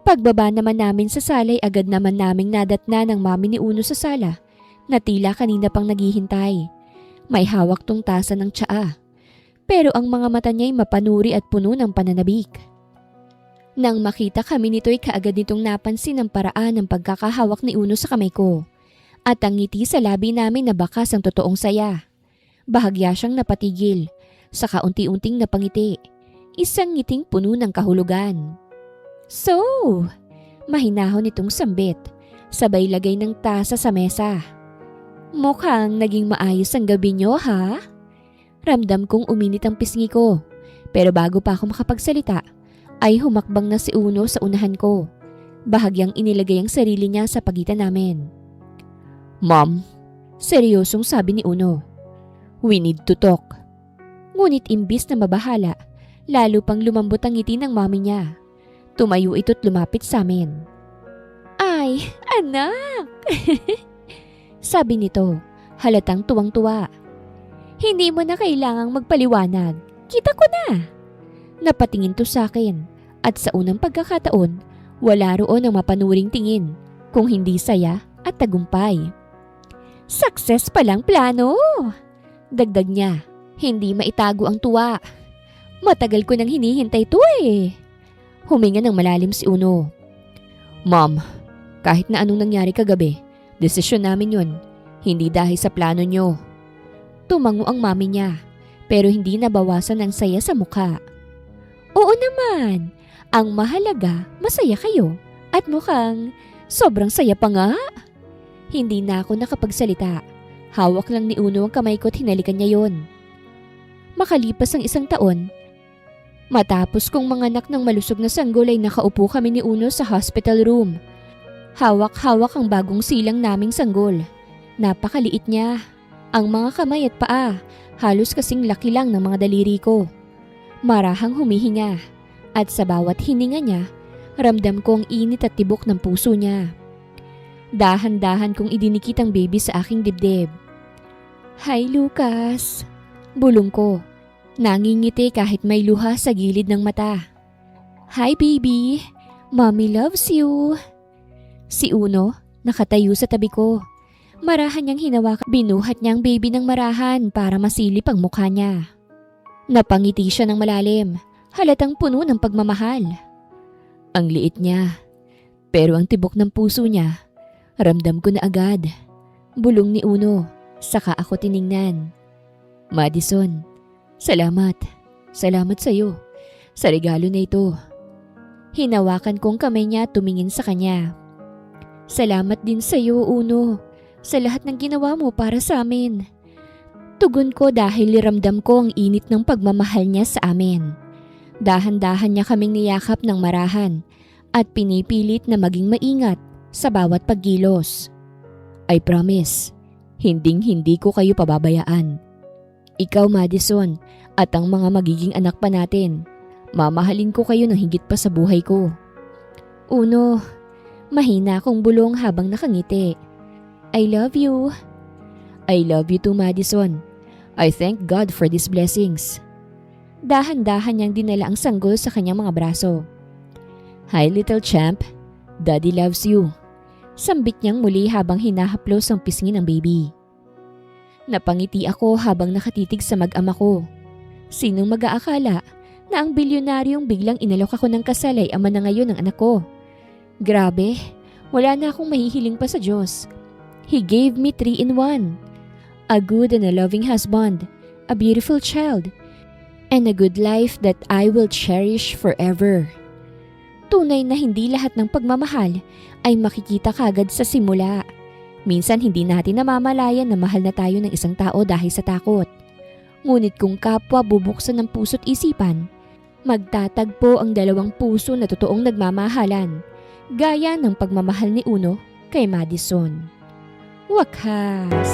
Pagbaba naman namin sa salay, agad naman naming nadatna ng mami ni Uno sa sala na tila kanina pang naghihintay. May hawak tong tasa ng tsaa. Pero ang mga mata niya'y mapanuri at puno ng pananabik. Nang makita kami nito'y kaagad nitong napansin ang paraan ng pagkakahawak ni Uno sa kamay ko. At ang ngiti sa labi namin na bakas ang totoong saya. Bahagya siyang napatigil, saka unti-unting napangiti. Isang ngiting puno ng kahulugan. So, mahinahon itong sambit, sabay lagay ng tasa sa mesa. Mukhang naging maayos ang gabi niyo, ha? Ramdam kong uminit ang pisngi ko, pero bago pa ako makapagsalita, ay humakbang na si Uno sa unahan ko. Bahagyang inilagay ang sarili niya sa pagitan namin. Mom, seryosong sabi ni Uno. We need to talk. Ngunit imbis na mabahala, lalo pang lumambot ang ngiti ng mami niya. Tumayo ito't lumapit sa amin. Ay, anak! Sabi nito, halatang tuwang-tuwa. Hindi mo na kailangang magpaliwanag. Kita ko na. Napatingin to sa akin at sa unang pagkakataon, wala roon ang mapanuring tingin kung hindi saya at tagumpay. Success palang plano! Dagdag niya, hindi maitago ang tuwa. Matagal ko nang hinihintay to eh. Huminga ng malalim si Uno. Mom, kahit na anong nangyari kagabi, desisyon namin yun. Hindi dahil sa plano nyo. Tumango ang mami niya, pero hindi nabawasan ang saya sa mukha. Oo naman, ang mahalaga, masaya kayo. At mukhang sobrang saya pa nga. Hindi na ako nakapagsalita. Hawak lang ni Uno ang kamay ko at hinalikan niya yon. Makalipas ang 1 taon, matapos kong manganak ng malusog na sanggol ay nakaupo kami ni Uno sa hospital room. Hawak-hawak ang bagong silang naming sanggol. Napakaliit niya. Ang mga kamay at paa, halos kasing laki lang ng mga daliri ko. Marahang humihinga. At sa bawat hininga niya, ramdam ko ang init at tibok ng puso niya. Dahan-dahan kong idinikit ang baby sa aking dibdib. Hi Lucas! Bulong ko. Nangingiti kahit may luha sa gilid ng mata. Hi baby! Mommy loves you! Si Uno, nakatayo sa tabi ko. Marahan niyang hinawakan, binuhat niyang baby ng marahan para masilip ang mukha niya. Napangiti siya ng malalim, halatang puno ng pagmamahal. Ang liit niya, pero ang tibok ng puso niya, ramdam ko na agad. Bulong ni Uno, saka ako tiningnan. Madison, salamat. Salamat sa iyo. Sa regalo na ito. Hinawakan kong kamay niya at tumingin sa kanya. Salamat din sa iyo, Uno, sa lahat ng ginawa mo para sa amin. Tugon ko dahil liramdam ko ang init ng pagmamahal niya sa amin. Dahan-dahan niya kaming niyakap ng marahan at pinipilit na maging maingat sa bawat paggilos. I promise, hinding-hindi ko kayo pababayaan. Ikaw, Madison, at ang mga magiging anak pa natin. Mamahalin ko kayo ng higit pa sa buhay ko. Uno, mahina akong bulong habang nakangiti. I love you. I love you too, Madison. I thank God for these blessings. Dahan-dahan niyang dinala ang sanggol sa kanyang mga braso. Hi, little champ. Daddy loves you. Sambit niyang muli habang hinahaplos ang pisngi ng baby. Napangiti ako habang nakatitig sa mag-ama ko. Sinong mag-aakala na ang bilyonaryong biglang inalok ako ng kasal ay ama na ngayon ng anak ko? Grabe, wala na akong mahihiling pa sa Diyos. He gave me 3 in 1. A good and a loving husband, a beautiful child, and a good life that I will cherish forever. Tunay na hindi lahat ng pagmamahal ay makikita kagad sa simula. Minsan hindi natin namamalayan na mahal na tayo ng isang tao dahil sa takot. Ngunit kung kapwa bubuksan ng puso't isipan, magtatagpo ang dalawang puso na totoong nagmamahalan, gaya ng pagmamahal ni Uno kay Madison. Wakas!